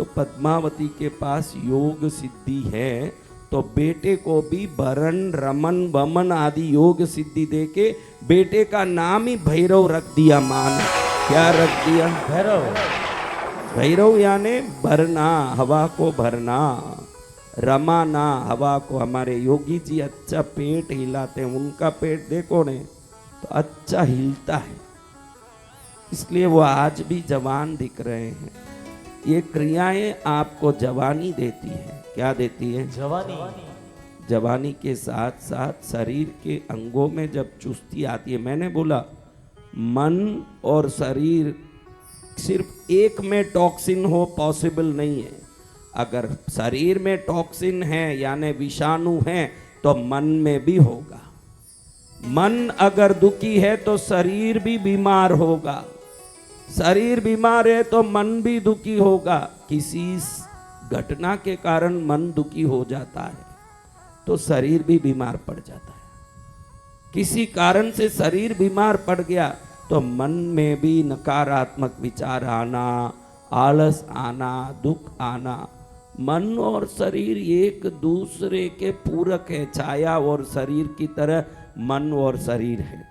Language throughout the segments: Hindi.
तो पद्मावती के पास योग सिद्धि है, तो बेटे को भी भरण रमन वमन आदि योग सिद्धि देके बेटे का नाम ही भैरव रख दिया। मां ने क्या रख दिया? भैरव। भैरव यानी भरना, हवा को भरना, रमाना हवा को। हमारे योगी जी अच्छा पेट हिलाते हैं, उनका पेट देखो ने तो अच्छा हिलता है, इसलिए वो आज भी जवान दिख रहे हैं। ये क्रियाएं आपको जवानी देती है। क्या देती है? जवानी। जवानी के साथ साथ शरीर के अंगों में जब चुस्ती आती है, मैंने बोला मन और शरीर सिर्फ एक में टॉक्सिन हो पॉसिबल नहीं है। अगर शरीर में टॉक्सिन है यानी विषाणु है तो मन में भी होगा। मन अगर दुखी है तो शरीर भी बीमार होगा, शरीर बीमार है तो मन भी दुखी होगा। किसी घटना के कारण मन दुखी हो जाता है तो शरीर भी बीमार पड़ जाता है। किसी कारण से शरीर बीमार पड़ गया तो मन में भी नकारात्मक विचार आना, आलस आना, दुख आना। मन और शरीर एक दूसरे के पूरक है, छाया और शरीर की तरह मन और शरीर है।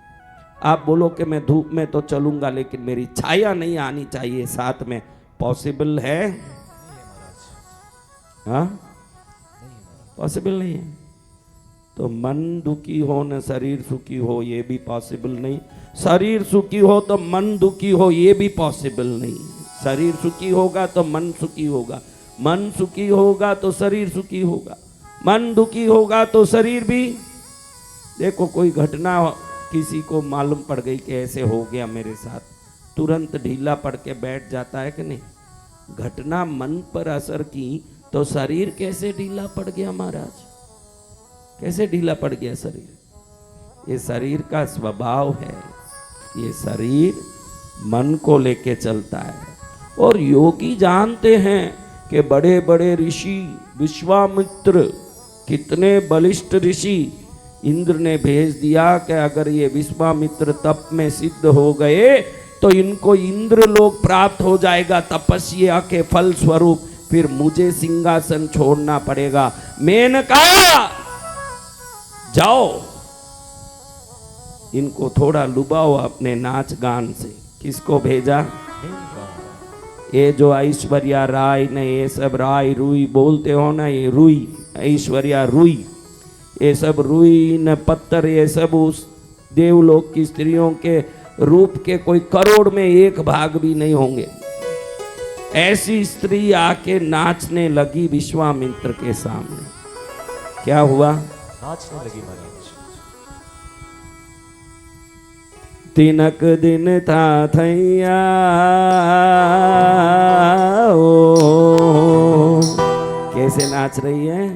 आप बोलो कि मैं धूप में तो चलूंगा लेकिन मेरी छाया नहीं आनी चाहिए साथ में, पॉसिबल है? हाँ, पॉसिबल नहीं है। तो मन दुखी हो न शरीर सुखी हो, ये भी पॉसिबल नहीं। शरीर सुखी हो तो मन दुखी हो, ये भी पॉसिबल नहीं। शरीर सुखी होगा तो मन सुखी होगा, मन सुखी होगा तो शरीर सुखी होगा, मन दुखी होगा तो शरीर भी। देखो कोई घटना किसी को मालूम पड़ गई कि ऐसे हो गया मेरे साथ, तुरंत ढीला पड़ के बैठ जाता है कि नहीं? घटना मन पर असर की तो शरीर कैसे ढीला पड़ गया महाराज? कैसे ढीला पड़ गया शरीर? ये शरीर का स्वभाव है, ये शरीर मन को लेके चलता है। और योगी जानते हैं कि बड़े बड़े ऋषि, विश्वामित्र कितने बलिष्ठ ऋषि, इंद्र ने भेज दिया कि अगर ये विश्वामित्र तप में सिद्ध हो गए तो इनको इंद्र लोक प्राप्त हो जाएगा तपस्या के फल स्वरूप, फिर मुझे सिंहासन छोड़ना पड़ेगा। मेनका जाओ इनको थोड़ा लुभाओ अपने नाच गान से। किसको भेजा? ये जो ऐश्वर्या राय ने, ये सब राय रुई बोलते हो ना, ये रुई ऐश्वर्या रुई, ये सब रुई न पत्थर, ये सब उस देवलोक की स्त्रियों के रूप के कोई करोड़ में एक भाग भी नहीं होंगे। ऐसी स्त्री आके नाचने लगी विश्वामित्र के सामने। क्या हुआ? नाचने लगी महाराज। तिनक दिन था थैया ओ, कैसे नाच रही है?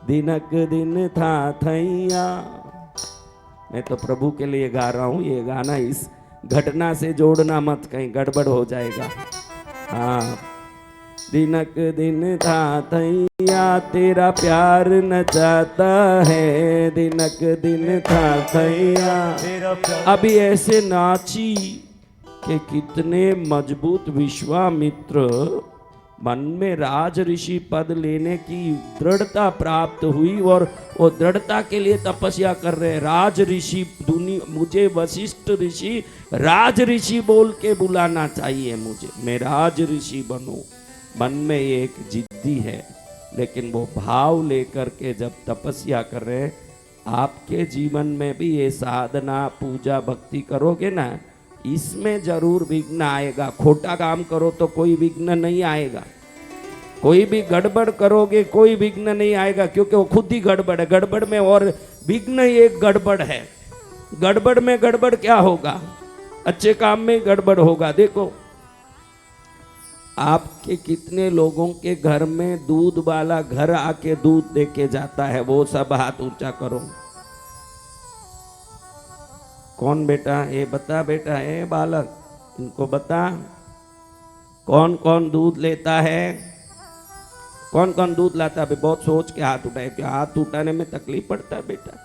दिनक दिन था थैया। मैं तो प्रभु के लिए गा रहा हूं, ये गाना इस घटना से जोड़ना मत, कहीं गड़बड़ हो जाएगा। हाँ, दिनक दिन था थैया तेरा प्यार नचाता है, दिनक दिन था थैया। अभी ऐसे नाची कि कितने मजबूत विश्वामित्र मन में राज ऋषि पद लेने की दृढ़ता प्राप्त हुई और वो दृढ़ता के लिए तपस्या कर रहे। राज ऋषि दुनिया, मुझे वशिष्ठ ऋषि राज ऋषि बोल के बुलाना चाहिए, मुझे, मैं राज ऋषि बनूं। मन में ये एक जिद्दी है, लेकिन वो भाव लेकर के जब तपस्या कर रहे। आपके जीवन में भी ये साधना पूजा भक्ति करोगे ना, इसमें जरूर विघ्न आएगा। खोटा काम करो तो कोई विघ्न नहीं आएगा, कोई भी गड़बड़ करोगे कोई विघ्न नहीं आएगा, क्योंकि वो खुद ही गड़बड़ है। गड़बड़ में और विघ्न एक गड़बड़ है। गड़बड़ में गड़बड़ क्या होगा? अच्छे काम में गड़बड़ होगा। देखो आपके कितने लोगों के घर में दूध वाला घर आके दूध दे के जाता है, वो सब हाथ ऊंचा करो। कौन बेटा? ये बता बेटा, ये बालक, इनको बता कौन कौन दूध लेता है? कौन कौन दूध लाता है? बहुत सोच के हाथ उठाए, क्या हाथ उठाने में तकलीफ पड़ता है बेटा?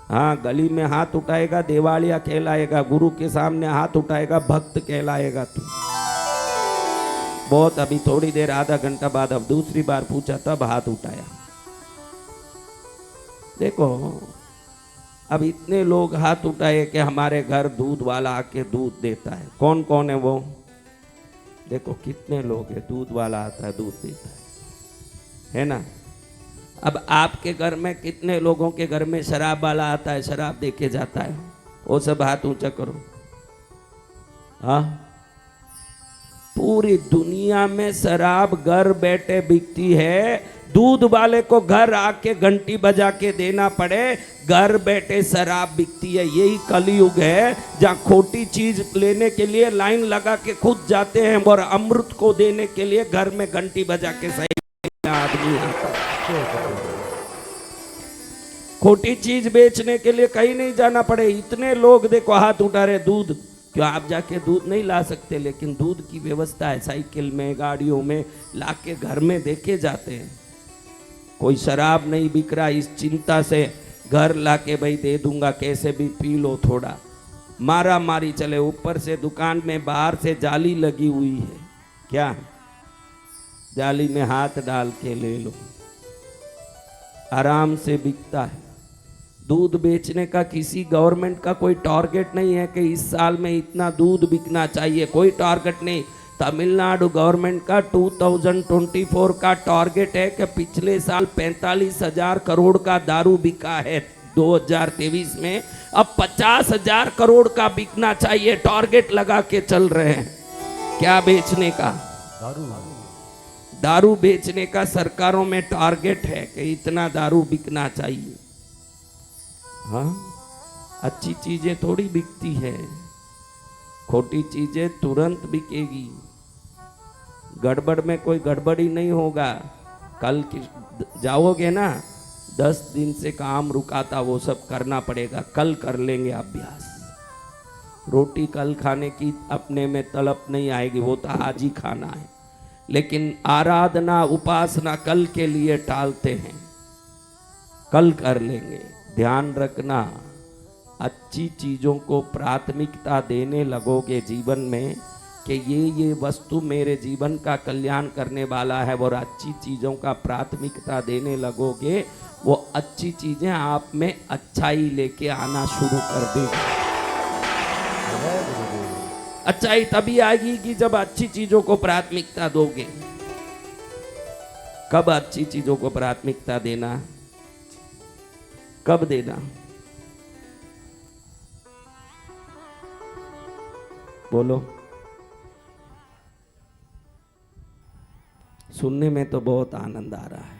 हाँ, गली में हाथ उठाएगा देवालिया कहलाएगा, गुरु के सामने हाथ उठाएगा भक्त कहलाएगा तू। बहुत अभी थोड़ी देर आधा घंटा बाद अब दूसरी बार पूछा तब हाथ उठाया। देखो अब इतने लोग हाथ उठाए कि हमारे घर दूध वाला आके दूध देता है। कौन कौन है वो? देखो कितने लोग हैं, दूध वाला आता है दूध देता है ना। अब आपके घर में कितने लोगों के घर में शराब वाला आता है, शराब देके जाता है? वो सब हाथ ऊंचा करो। हाँ, पूरी दुनिया में शराब घर बैठे बिकती है, दूध वाले को घर आके घंटी बजा के देना पड़े, घर बैठे शराब बिकती है। यही कलयुग है जहाँ खोटी चीज लेने के लिए लाइन लगा के खुद जाते हैं और अमृत को देने के लिए घर में घंटी बजा के सही आदमी आता है। खोटी चीज बेचने के लिए कहीं नहीं जाना पड़े। इतने लोग देखो हाथ उठा रहे दूध। क्यों आप जाके दूध नहीं ला सकते? लेकिन दूध की व्यवस्था है, साइकिल में गाड़ियों में लाके घर में देके जाते हैं। कोई शराब नहीं बिक रहा, इस चिंता से घर लाके भाई दे दूंगा, कैसे भी पी लो थोड़ा। मारा मारी चले, ऊपर से दुकान में बाहर से जाली लगी हुई है। क्या जाली में हाथ डाल के ले लो, आराम से बिकता है। दूध बेचने का किसी गवर्नमेंट का कोई टारगेट नहीं है कि इस साल में इतना दूध बिकना चाहिए, कोई टारगेट नहीं। तमिलनाडु गवर्नमेंट का 2024 का टारगेट है कि पिछले साल 45,000 करोड़ का दारू बिका है 2023 में, अब 50,000 करोड़ का बिकना चाहिए। टारगेट लगा के चल रहे हैं। क्या बेचने का? दारू बेचने का सरकारों में टारगेट है कि इतना दारू बिकना चाहिए। हाँ, अच्छी चीजें थोड़ी बिकती है, खोटी चीजें तुरंत बिकेगी। गड़बड़ में कोई गड़बड़ी नहीं होगा। कल जाओगे ना, 10 दिन से काम रुका था वो सब करना पड़ेगा, कल कर लेंगे अभ्यास। रोटी कल खाने की अपने में तलब नहीं आएगी, वो तो आज ही खाना है। लेकिन आराधना उपासना कल के लिए टालते हैं, कल कर लेंगे। ध्यान रखना, अच्छी चीज़ों को प्राथमिकता देने लगोगे जीवन में कि ये वस्तु मेरे जीवन का कल्याण करने वाला है, और अच्छी चीज़ों का प्राथमिकता देने लगोगे, वो अच्छी चीज़ें आप में अच्छाई लेके आना शुरू कर देगी। अच्छाई तभी आएगी कि जब अच्छी चीज़ों को प्राथमिकता दोगे। कब अच्छी चीज़ों को प्राथमिकता देना? कब देना? बोलो। सुनने में तो बहुत आनंद आ रहा है,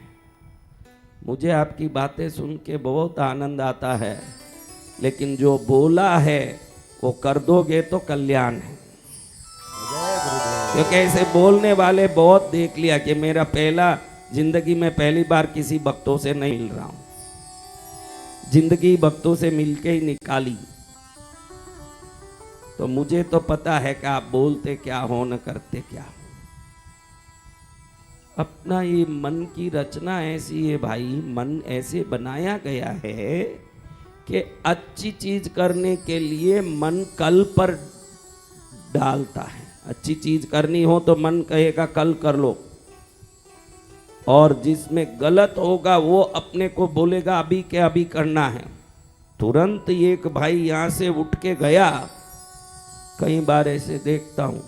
मुझे आपकी बातें सुन के बहुत आनंद आता है, लेकिन जो बोला है वो कर दोगे तो कल्याण है। क्योंकि ऐसे बोलने वाले बहुत देख लिया कि मेरा जिंदगी में पहली बार किसी भक्तों से नहीं मिल रहा हूं, जिंदगी भक्तों से मिलके ही निकाली। तो मुझे तो पता है कि आप बोलते क्या हो न करते क्या। अपना ये मन की रचना ऐसी है भाई, मन ऐसे बनाया गया है कि अच्छी चीज करने के लिए मन कल पर डालता है। अच्छी चीज करनी हो तो मन कहेगा कल कर लो, और जिसमें गलत होगा वो अपने को बोलेगा अभी के अभी करना है। तुरंत एक भाई यहाँ से उठ के गया, कई बार ऐसे देखता हूँ,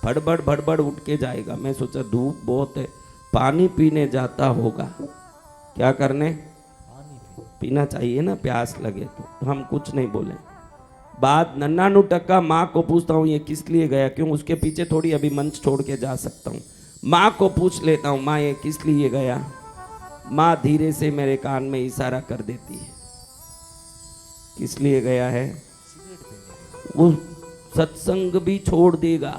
भड़बड़ भड़बड़ उठ के जाएगा। मैं सोचा धूप बहुत है, पानी पीने जाता होगा। क्या करने? पीना चाहिए ना, प्यास लगे तो। हम कुछ नहीं बोले। बाद 99% माँ को पूछता हूँ ये किस लिए गया, क्यों उसके पीछे थोड़ी अभी मंच छोड़ के जा सकता हूँ। माँ को पूछ लेता हूँ, माँ ये किस लिए गया? माँ धीरे से मेरे कान में इशारा कर देती है, किस लिए गया है? वो सत्संग भी छोड़ देगा।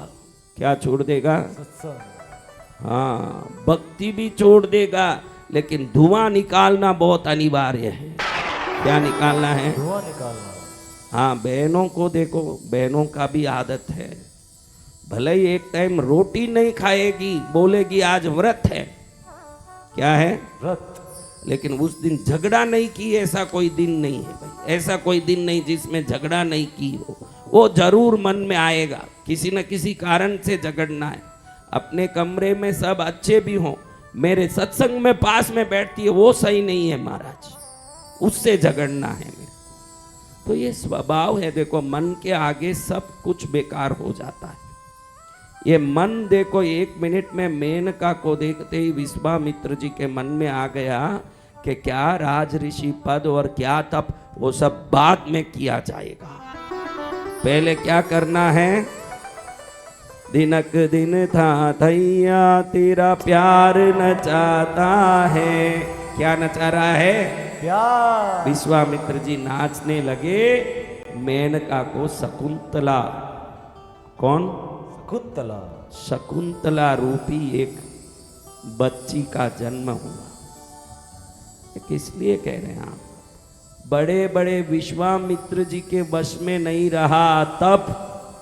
क्या छोड़ देगा? सत्संग। हाँ, भक्ति भी छोड़ देगा, लेकिन धुआं निकालना बहुत अनिवार्य है। क्या निकालना है? धुआं निकालना। हाँ, बहनों को देखो, बहनों का भी आदत है, भले ही एक टाइम रोटी नहीं खाएगी, बोलेगी आज व्रत है। क्या है? व्रत। लेकिन उस दिन झगड़ा नहीं की, ऐसा कोई दिन नहीं है भाई, ऐसा कोई दिन नहीं जिसमें झगड़ा नहीं की हो। वो जरूर मन में आएगा, किसी न किसी कारण से झगड़ना है। अपने कमरे में सब अच्छे भी हों, मेरे सत्संग में पास में बैठती है वो सही नहीं है महाराज, उससे झगड़ना है मेरे। तो ये स्वभाव है। देखो मन के आगे सब कुछ बेकार हो जाता है। ये मन देखो 1 मिनट में मेनका को देखते ही विश्वामित्र जी के मन में आ गया कि क्या राज ऋषि पद और क्या तप, वो सब बाद में किया जाएगा, पहले क्या करना है। दिनक दिन था थैया तेरा प्यार नचाता है। क्या नचा रहा है? प्यार। विश्वामित्र जी नाचने लगे। मेनका को शकुंतला, कौन? शकुंतला, शकुंतला रूपी एक बच्ची का जन्म हुआ। किस लिए कह रहे हैं आप? बड़े बड़े विश्वामित्र जी के वश में नहीं रहा तब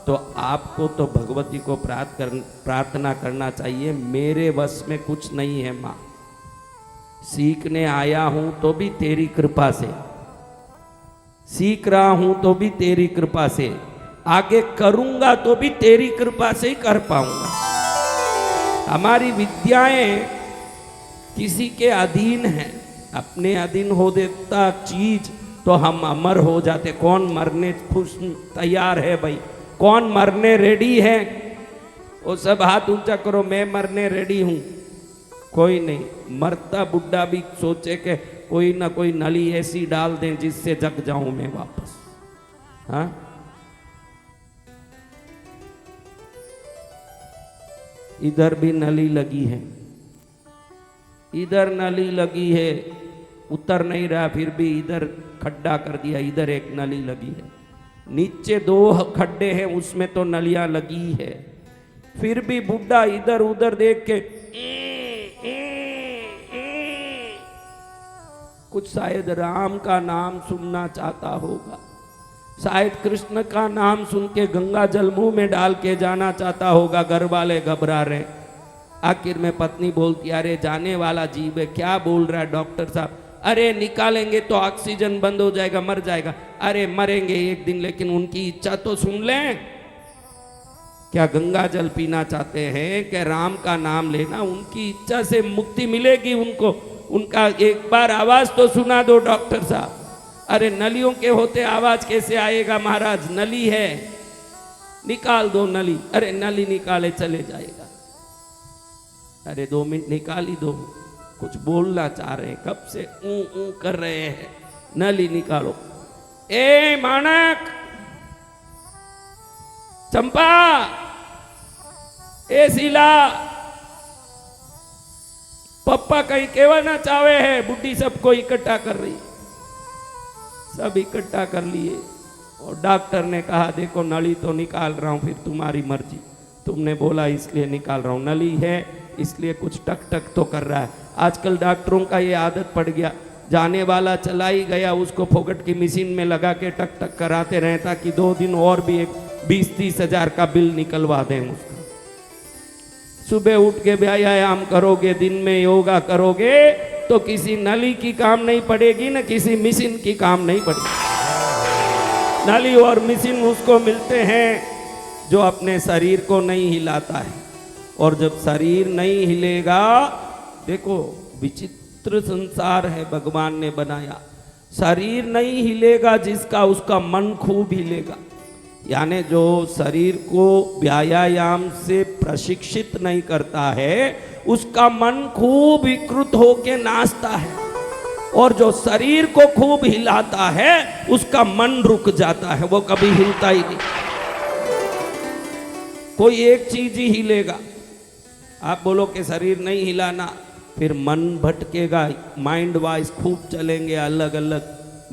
तो आपको तो भगवती को प्रार्थना करना चाहिए, मेरे वश में कुछ नहीं है माँ, सीखने आया हूं तो भी तेरी कृपा से, सीख रहा हूं तो भी तेरी कृपा से, आगे करूंगा तो भी तेरी कृपा से ही कर पाऊंगा। हमारी विद्याएं किसी के अधीन हैं, अपने अधीन हो देता चीज तो हम अमर हो जाते। कौन मरने खुश तैयार है भाई? कौन मरने रेडी है? वो सब हाथ ऊंचा करो, मैं मरने रेडी हूं। कोई नहीं। मरता बुढ़ा भी सोचे कि कोई ना कोई नली ऐसी डाल दें जिससे जग जाऊं मैं वापस। हाँ, इधर भी नली लगी है, इधर नली लगी है, उतर नहीं रहा, फिर भी इधर खड्डा कर दिया, इधर एक नली लगी है, नीचे 2 खड्डे हैं उसमें तो नलियां लगी है, फिर भी बुढ़ा इधर उधर देख के कुछ शायद राम का नाम सुनना चाहता होगा, शायद कृष्ण का नाम सुन के गंगा जल मुंह में डाल के जाना चाहता होगा। घर वाले घबरा रहे। आखिर में पत्नी बोलती, अरे जाने वाला जीव है, क्या बोल रहा है डॉक्टर साहब? अरे निकालेंगे तो ऑक्सीजन बंद हो जाएगा, मर जाएगा। अरे मरेंगे एक दिन, लेकिन उनकी इच्छा तो सुन लें। क्या गंगा जल पीना चाहते हैं? क्या राम का नाम लेना? उनकी इच्छा से मुक्ति मिलेगी उनको। उनका एक बार आवाज तो सुना दो डॉक्टर साहब। अरे नलियों के होते आवाज कैसे आएगा महाराज? नली है, निकाल दो नली। अरे नली निकाले चले जाएगा। अरे 2 मिनट निकाल ही दो, कुछ बोलना चाह रहे हैं, कब से ऊ कर रहे हैं, नली निकालो। ए माणक, चंपा, ए शीला, पप्पा कहीं कहना चाहे है। बुढ़ी सबको इकट्ठा कर रही, सब इकट्ठा कर लिए और डॉक्टर ने कहा देखो नली तो निकाल रहा हूं, फिर तुम्हारी मर्जी, तुमने बोला इसलिए निकाल रहा हूं। नली है इसलिए कुछ टक टक तो कर रहा है। आजकल डॉक्टरों का ये आदत पड़ गया, जाने वाला चला ही गया, उसको फोकट की मशीन में लगा के टक टक कराते रहे ताकि 2 दिन और भी एक 20-30 हजार का बिल निकलवा दें उसका। सुबह उठ के व्यायाम करोगे, दिन में योगा करोगे तो किसी नली की काम नहीं पड़ेगी, ना किसी मशीन की काम नहीं पड़ेगी। नली और मशीन उसको मिलते हैं जो अपने शरीर को नहीं हिलाता है। और जब शरीर नहीं हिलेगा, देखो विचित्र संसार है भगवान ने बनाया। शरीर नहीं हिलेगा जिसका, उसका मन खूब हिलेगा। यानी जो शरीर को व्यायाम से प्रशिक्षित नहीं करता है उसका मन खूब विकृत होके नाचता है, और जो शरीर को खूब हिलाता है उसका मन रुक जाता है, वो कभी हिलता ही नहीं। कोई एक चीज ही हिलेगा। आप बोलो कि शरीर नहीं हिलाना, फिर मन भटकेगा, माइंड वाइज खूब चलेंगे अलग अलग।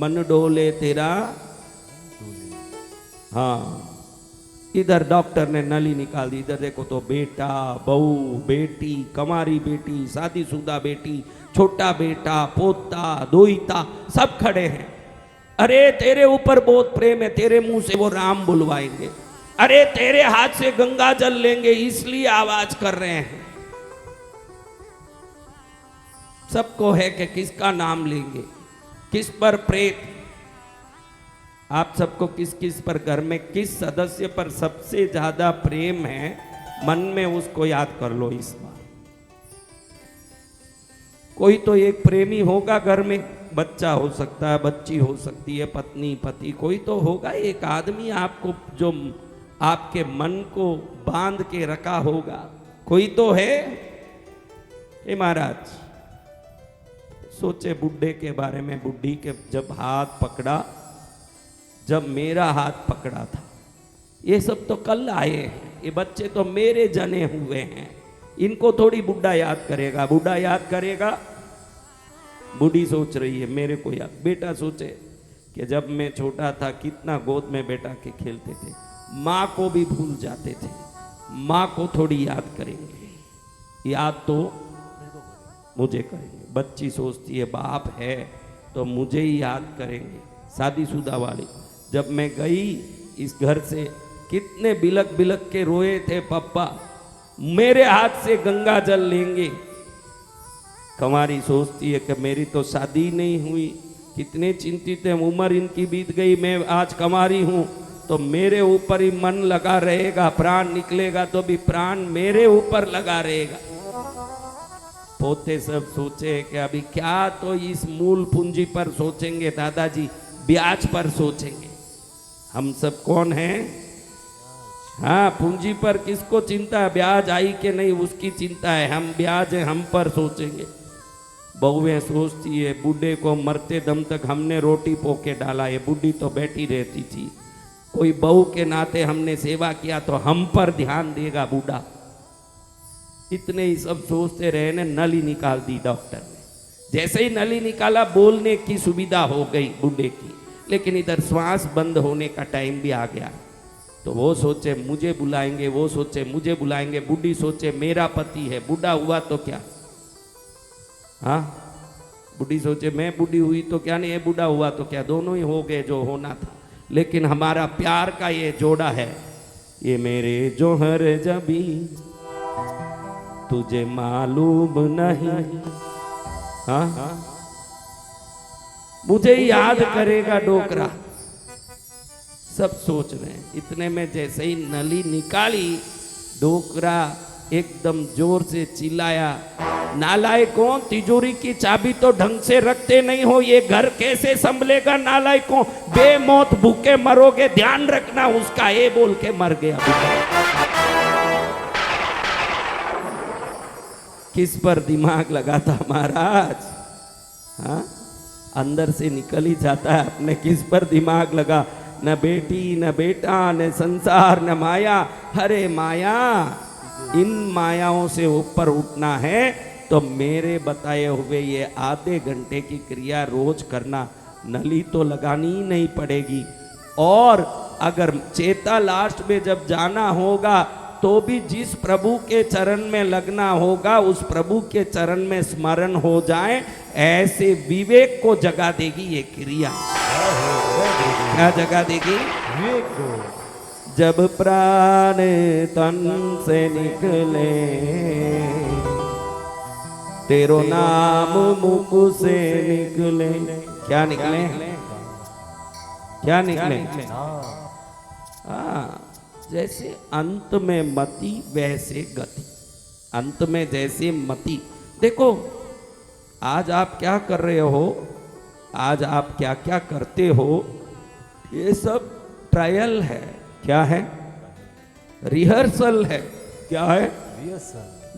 मन डोले तेरा, हाँ। इधर डॉक्टर ने नली निकाल दी, इधर देखो तो बेटा, बहू, बेटी, कमारी बेटी, शादीशुदा बेटी, छोटा बेटा, पोता, दोहिता, सब खड़े हैं। अरे तेरे ऊपर बहुत प्रेम है, तेरे मुंह से वो राम बुलवाएंगे। अरे तेरे हाथ से गंगा जल लेंगे, इसलिए आवाज कर रहे हैं। सबको है कि किसका नाम लेंगे, किस पर प्रेत। आप सबको किस किस पर, घर में किस सदस्य पर सबसे ज्यादा प्रेम है? मन में उसको याद कर लो इस बार। कोई तो एक प्रेमी होगा घर में, बच्चा हो सकता है, बच्ची हो सकती है, पत्नी पति, कोई तो होगा एक आदमी आपको जो आपके मन को बांध के रखा होगा, कोई तो है। हे महाराज, सोचे बुढ़े के बारे में, बुढ़ी के जब हाथ पकड़ा, जब मेरा हाथ पकड़ा था, ये सब तो कल आए हैं, ये बच्चे तो मेरे जने हुए हैं, इनको थोड़ी बुढ़ा याद करेगा। बुढ़ा याद करेगा, बूढ़ी सोच रही है मेरे को याद। बेटा सोचे कि जब मैं छोटा था कितना गोद में बैठा के खेलते थे, माँ को भी भूल जाते थे, माँ को थोड़ी याद करेंगे, याद तो मुझे करेंगे। बच्ची सोचती है बाप है तो मुझे ही याद करेंगे। शादीशुदा वाली, जब मैं गई इस घर से, कितने बिलक बिलक के रोए थे पप्पा, मेरे हाथ से गंगा जल लेंगे। कमारी सोचती है कि मेरी तो शादी नहीं हुई, कितने चिंतित है, उम्र इनकी बीत गई, मैं आज कमारी हूँ तो मेरे ऊपर ही मन लगा रहेगा, प्राण निकलेगा तो भी प्राण मेरे ऊपर लगा रहेगा। पोते सब सोचे कि अभी क्या तो इस मूल पूंजी पर सोचेंगे दादाजी, ब्याज पर सोचेंगे। हम सब कौन हैं? हाँ, पूंजी पर किसको चिंता है, ब्याज आई कि नहीं उसकी चिंता है, हम ब्याज है हम पर सोचेंगे। बहुएं सोचती है बूढ़े को मरते दम तक हमने रोटी पोके डाला, ये बूढ़ी तो बैठी रहती थी, कोई बहू के नाते हमने सेवा किया तो हम पर ध्यान देगा बूढ़ा। इतने ही सब सोचते रहे ने, नली निकाल दी डॉक्टर ने। जैसे ही नली निकाला, बोलने की सुविधा हो गई बूढ़े की, लेकिन इधर श्वास बंद होने का टाइम भी आ गया। तो वो सोचे मुझे बुलाएंगे, वो सोचे मुझे बुलाएंगे, बूढ़ी सोचे मेरा पति है, बूढ़ा हुआ तो क्या। हाँ, बूढ़ी सोचे मैं बूढ़ी हुई तो क्या नहीं, ये बूढ़ा हुआ तो क्या, दोनों ही हो गए जो होना था। लेकिन हमारा प्यार का ये जोड़ा है, ये मेरे जोहर जबी तुझे मालूम नहीं, हाँ मुझे याद करेगा डोकरा। सब सोच रहे हैं। इतने में जैसे ही नली निकाली, डोकरा एकदम जोर से चिल्लाया, नालायकों, तिजोरी की चाबी तो ढंग से रखते नहीं हो, ये घर कैसे संभलेगा नालायकों, बेमौत भूखे मरोगे, ध्यान रखना उसका, ये बोल के मर गया। किस पर दिमाग लगाता महाराज? हाँ, अंदर से निकल ही जाता है अपने, किस पर दिमाग लगा। न बेटी न बेटा न संसार न माया, हरे माया, इन मायाओं से ऊपर उठना है तो मेरे बताए हुए ये आधे घंटे की क्रिया रोज करना, नली तो लगानी ही नहीं पड़ेगी। और अगर चेता लास्ट में जब जाना होगा तो भी जिस प्रभु के चरण में लगना होगा, उस प्रभु के चरण में स्मरण हो जाए, ऐसे विवेक को जगा देगी ये क्रिया। क्या जगा देगी? विवेक को। जब प्राण तन से निकले, तेरो नाम मुख से निकले। क्या निकले? क्या निकले? हाँ, जैसे अंत में मति वैसे गति। अंत में जैसे मति, देखो आज आप क्या कर रहे हो, आज आप क्या क्या करते हो, ये सब ट्रायल है। क्या है? रिहर्सल है। क्या है?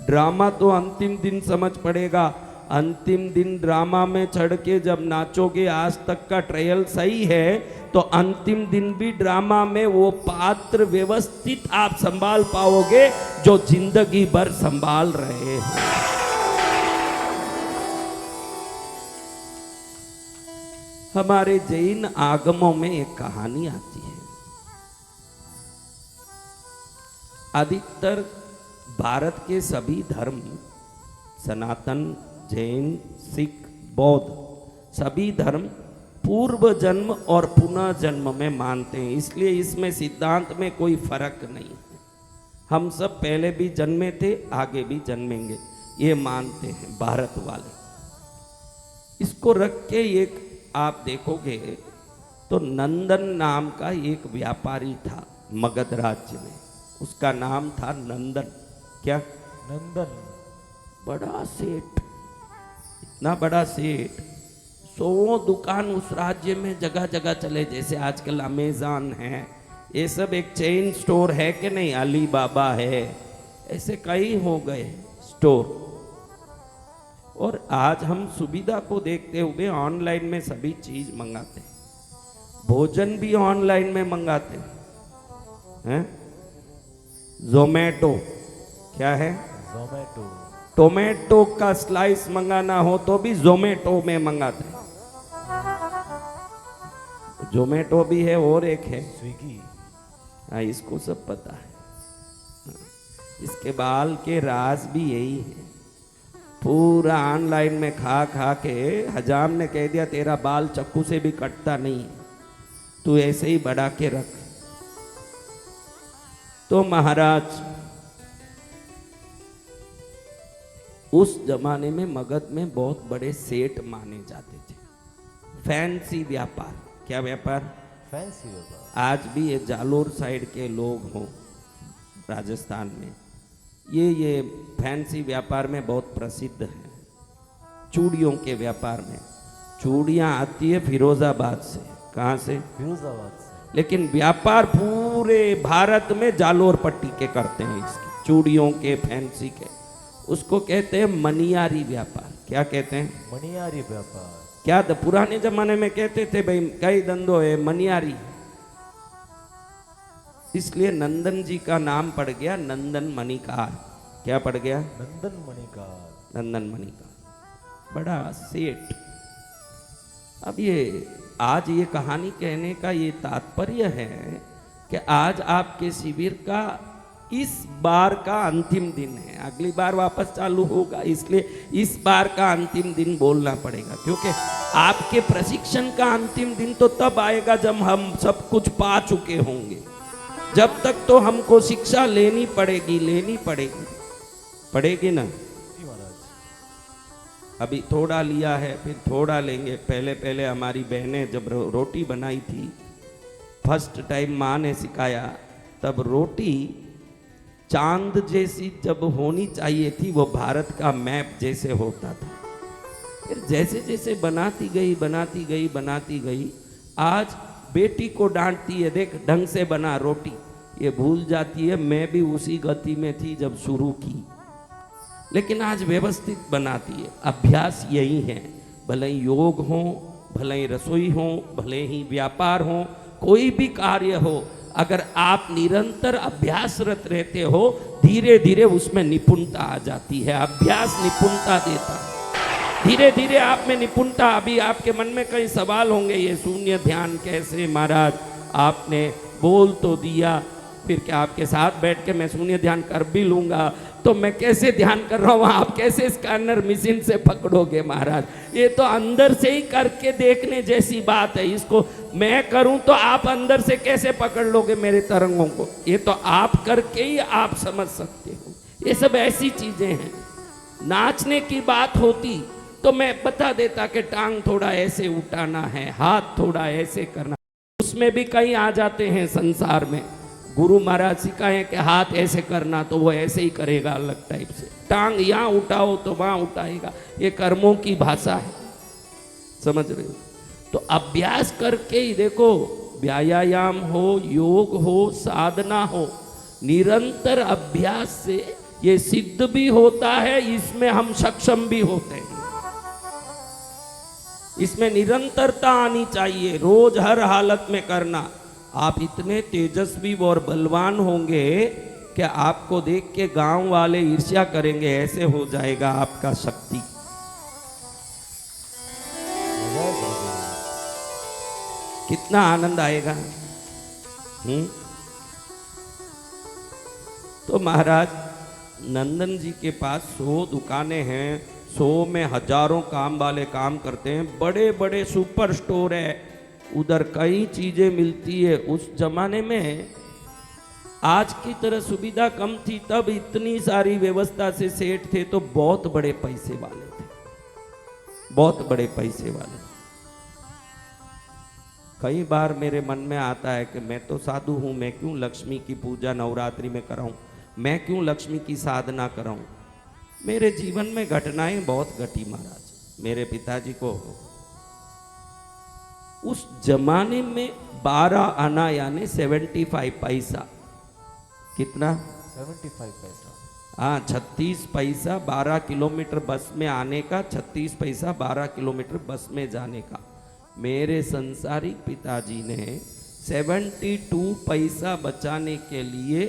ड्रामा तो अंतिम दिन समझ पड़ेगा। अंतिम दिन ड्रामा में चढ़ के जब नाचोगे, आज तक का ट्रायल सही है तो अंतिम दिन भी ड्रामा में वो पात्र व्यवस्थित आप संभाल पाओगे जो जिंदगी भर संभाल रहे हो। हमारे जैन आगमों में एक कहानी आती है। अधिकतर भारत के सभी धर्म, सनातन, जैन, सिख, बौद्ध, सभी धर्म पूर्व जन्म और पुनः जन्म में मानते हैं, इसलिए इसमें सिद्धांत में कोई फर्क नहीं है। हम सब पहले भी जन्मे थे, आगे भी जन्मेंगे, ये मानते हैं भारत वाले। इसको रख के एक आप देखोगे तो नंदन नाम का एक व्यापारी था मगध राज्य में। उसका नाम था नंदन। क्या? नंदन। बड़ा सेठ, इतना बड़ा सेठ, 100 दुकान उस राज्य में जगह जगह चले, जैसे आजकल अमेज़न है, ये सब एक चेन स्टोर है कि नहीं, अली बाबा है, ऐसे कई हो गए स्टोर। और आज हम सुविधा को देखते हुए ऑनलाइन में सभी चीज मंगाते हैं, भोजन भी ऑनलाइन में मंगाते हैं। जोमेटो, क्या है? जोमेटो। टोमेटो का स्लाइस मंगाना हो तो भी जोमेटो में मंगाते हैं। जोमेटो भी है और एक है स्विगी। हाँ, इसको सब पता है। इसके बाल के राज भी यही है। पूरा ऑनलाइन में खा खा के हजाम ने कह दिया तेरा बाल चक्कू से भी कटता नहीं है, तू ऐसे ही बढ़ा के रख। तो महाराज उस जमाने में मगध में बहुत बड़े सेठ माने जाते थे। फैंसी व्यापार। क्या व्यापार? फैंसी व्यापार। आज भी ये जालोर साइड के लोग हों राजस्थान में, ये फैंसी व्यापार में बहुत प्रसिद्ध है। चूड़ियों के व्यापार में चूड़ियाँ आती है फिरोजाबाद से। कहाँ से? फिरोजाबाद से। लेकिन व्यापार पूरे भारत में जालोर पट्टी के करते हैं, इसके चूड़ियों के, फैंसी के। उसको कहते हैं मनियारी व्यापार। क्या कहते हैं? मनियारी व्यापार। क्या पुराने जमाने में कहते थे भाई कई धंधो है मनियारी, इसलिए नंदन जी का नाम पड़ गया नंदन मणिकार। क्या पड़ गया? नंदन मणिकार। नंदन मणिकार, बड़ा सेठ। अब ये आज ये कहानी कहने का ये तात्पर्य है कि आज आपके शिविर का इस बार का अंतिम दिन है, अगली बार वापस चालू होगा, इसलिए इस बार का अंतिम दिन बोलना पड़ेगा। क्योंकि आपके प्रशिक्षण का अंतिम दिन तो तब आएगा जब हम सब कुछ पा चुके होंगे। जब तक तो हमको शिक्षा लेनी पड़ेगी ना। जी महाराज। अभी थोड़ा लिया है, फिर थोड़ा लेंगे। पहले हमारी बहनें जब रोटी बनाई थी, फर्स्ट टाइम माँ ने सिखाया, तब रोटी चांद जैसी जब होनी चाहिए थी, वो भारत का मैप जैसे होता था। फिर जैसे जैसे बनाती गई, आज बेटी को डांटती है, देख ढंग से बना रोटी, ये भूल जाती है मैं भी उसी गति में थी जब शुरू की, लेकिन आज व्यवस्थित बनाती है। अभ्यास यही है, भले ही योग हो, भले ही रसोई हो, भले ही व्यापार हो, कोई भी कार्य हो, अगर आप निरंतर अभ्यासरत रहते हो, धीरे धीरे उसमें निपुणता आ जाती है। अभ्यास निपुणता देता है। धीरे धीरे आप में निपुणता। अभी आपके मन में कई सवाल होंगे, ये शून्य ध्यान कैसे महाराज? आपने बोल तो दिया, फिर क्या आपके साथ बैठ के मैं शून्य ध्यान कर भी लूंगा तो मैं कैसे ध्यान कर रहा हूँ, आप कैसे स्कैनर मशीन से पकड़ोगे महाराज? ये तो अंदर से ही करके देखने जैसी बात है। इसको मैं करूं तो आप अंदर से कैसे पकड़ लोगे मेरे तरंगों को? ये तो आप करके ही आप समझ सकते हो। ये सब ऐसी चीजें हैं। नाचने की बात होती तो मैं बता देता कि टांग थोड़ा ऐसे उठाना है, हाथ थोड़ा ऐसे करना, उसमें भी कई आ जाते हैं संसार में। गुरु महाराज सिखाए कि हाथ ऐसे करना तो वो ऐसे ही करेगा अलग टाइप से, टांग यहाँ उठाओ तो वहाँ उठाएगा। ये कर्मों की भाषा है, समझ रहे हो? तो अभ्यास करके ही देखो, व्यायाम हो, योग हो, साधना हो, निरंतर अभ्यास से ये सिद्ध भी होता है, इसमें हम सक्षम भी होते हैं। इसमें निरंतरता आनी चाहिए, रोज हर हालत में करना। आप इतने तेजस्वी और बलवान होंगे कि आपको देख के गांव वाले ईर्ष्या करेंगे, ऐसे हो जाएगा आपका शक्ति। कितना आनंद आएगा। तो महाराज नंदन जी के पास 100 दुकानें हैं, 100 में हजारों काम वाले काम करते हैं, बड़े बड़े सुपर स्टोर है, उधर कई चीजें मिलती है। उस जमाने में आज की तरह सुविधा कम थी, तब इतनी सारी व्यवस्था से सेठ थे तो बहुत बड़े पैसे वाले थे, बहुत बड़े पैसे वाले। कई बार मेरे मन में आता है कि मैं तो साधु हूँ, मैं क्यों लक्ष्मी की पूजा नवरात्रि में कराऊं, मैं क्यों लक्ष्मी की साधना कराऊं। मेरे जीवन में घटनाएं बहुत घटी महाराज। मेरे पिताजी को उस जमाने में 12 आना यानी 75 पैसा, कितना 75 पैसा। हाँ 36 पैसा 12 किलोमीटर बस में आने का, 36 पैसा 12 किलोमीटर बस में जाने का। मेरे संसारिक पिताजी ने 72 पैसा बचाने के लिए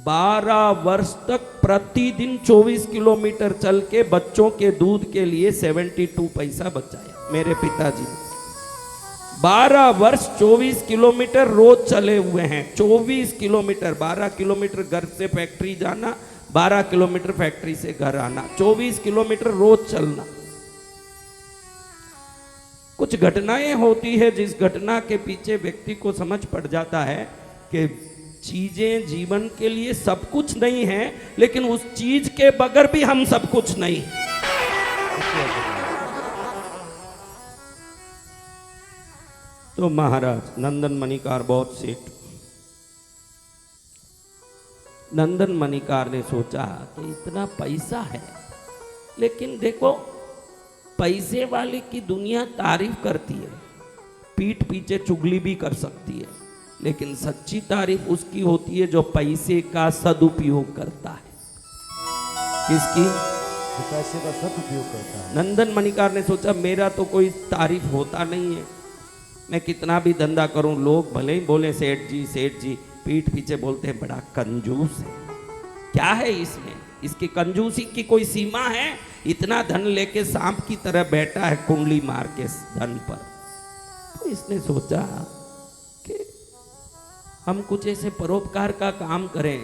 12 वर्ष तक प्रतिदिन 24 किलोमीटर चल के बच्चों के दूध के लिए 72 पैसा बचाया। मेरे पिताजी ने 12 वर्ष 24 किलोमीटर रोज चले हुए हैं। 24 किलोमीटर, 12 किलोमीटर घर से फैक्ट्री जाना, 12 किलोमीटर फैक्ट्री से घर आना, 24 किलोमीटर रोज चलना। कुछ घटनाएं होती है जिस घटना के पीछे व्यक्ति को समझ पड़ जाता है कि चीजें जीवन के लिए सब कुछ नहीं है, लेकिन उस चीज के बगैर भी हम सब कुछ नहीं। तो महाराज नंदन मणिकार बहुत सेठ, नंदन मणिकार ने सोचा कि इतना पैसा है, लेकिन देखो पैसे वाले की दुनिया तारीफ करती है, पीठ पीछे चुगली भी कर सकती है, लेकिन सच्ची तारीफ उसकी होती है जो पैसे का सदुपयोग करता है। किसकी? जो पैसे का सदुपयोग करता है। नंदन मणिकार ने सोचा मेरा तो कोई तारीफ होता नहीं है, मैं कितना भी धंधा करूं लोग भले ही बोले सेठ जी, पीठ पीछे बोलते हैं बड़ा कंजूस है। क्या है इसमें? इसकी कंजूसी की कोई सीमा है? इतना धन लेके सांप की तरह बैठा है कुंडली मार के धन पर। तो इसने सोचा कि हम कुछ ऐसे परोपकार का काम करें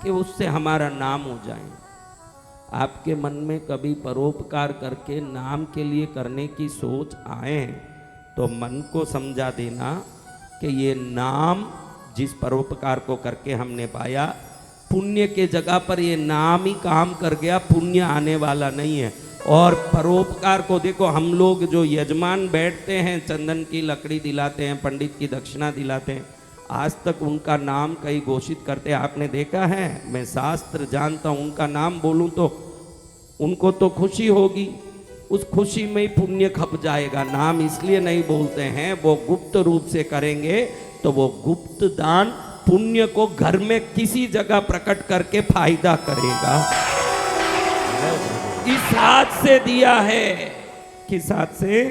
कि उससे हमारा नाम हो जाए। आपके मन में कभी परोपकार करके नाम के लिए करने की सोच आए तो मन को समझा देना कि ये नाम जिस परोपकार को करके हमने पाया, पुण्य के जगह पर ये नाम ही काम कर गया, पुण्य आने वाला नहीं है। और परोपकार को देखो, हम लोग जो यजमान बैठते हैं, चंदन की लकड़ी दिलाते हैं, पंडित की दक्षिणा दिलाते हैं, आज तक उनका नाम कहीं घोषित करते आपने देखा है? मैं शास्त्र जानता हूँ, उनका नाम बोलूँ तो उनको तो खुशी होगी, उस खुशी में ही पुण्य खप जाएगा। नाम इसलिए नहीं बोलते हैं, वो गुप्त रूप से करेंगे तो वो गुप्त दान पुण्य को घर में किसी जगह प्रकट करके फायदा करेगा। इस हाथ से दिया है, किस हाथ से?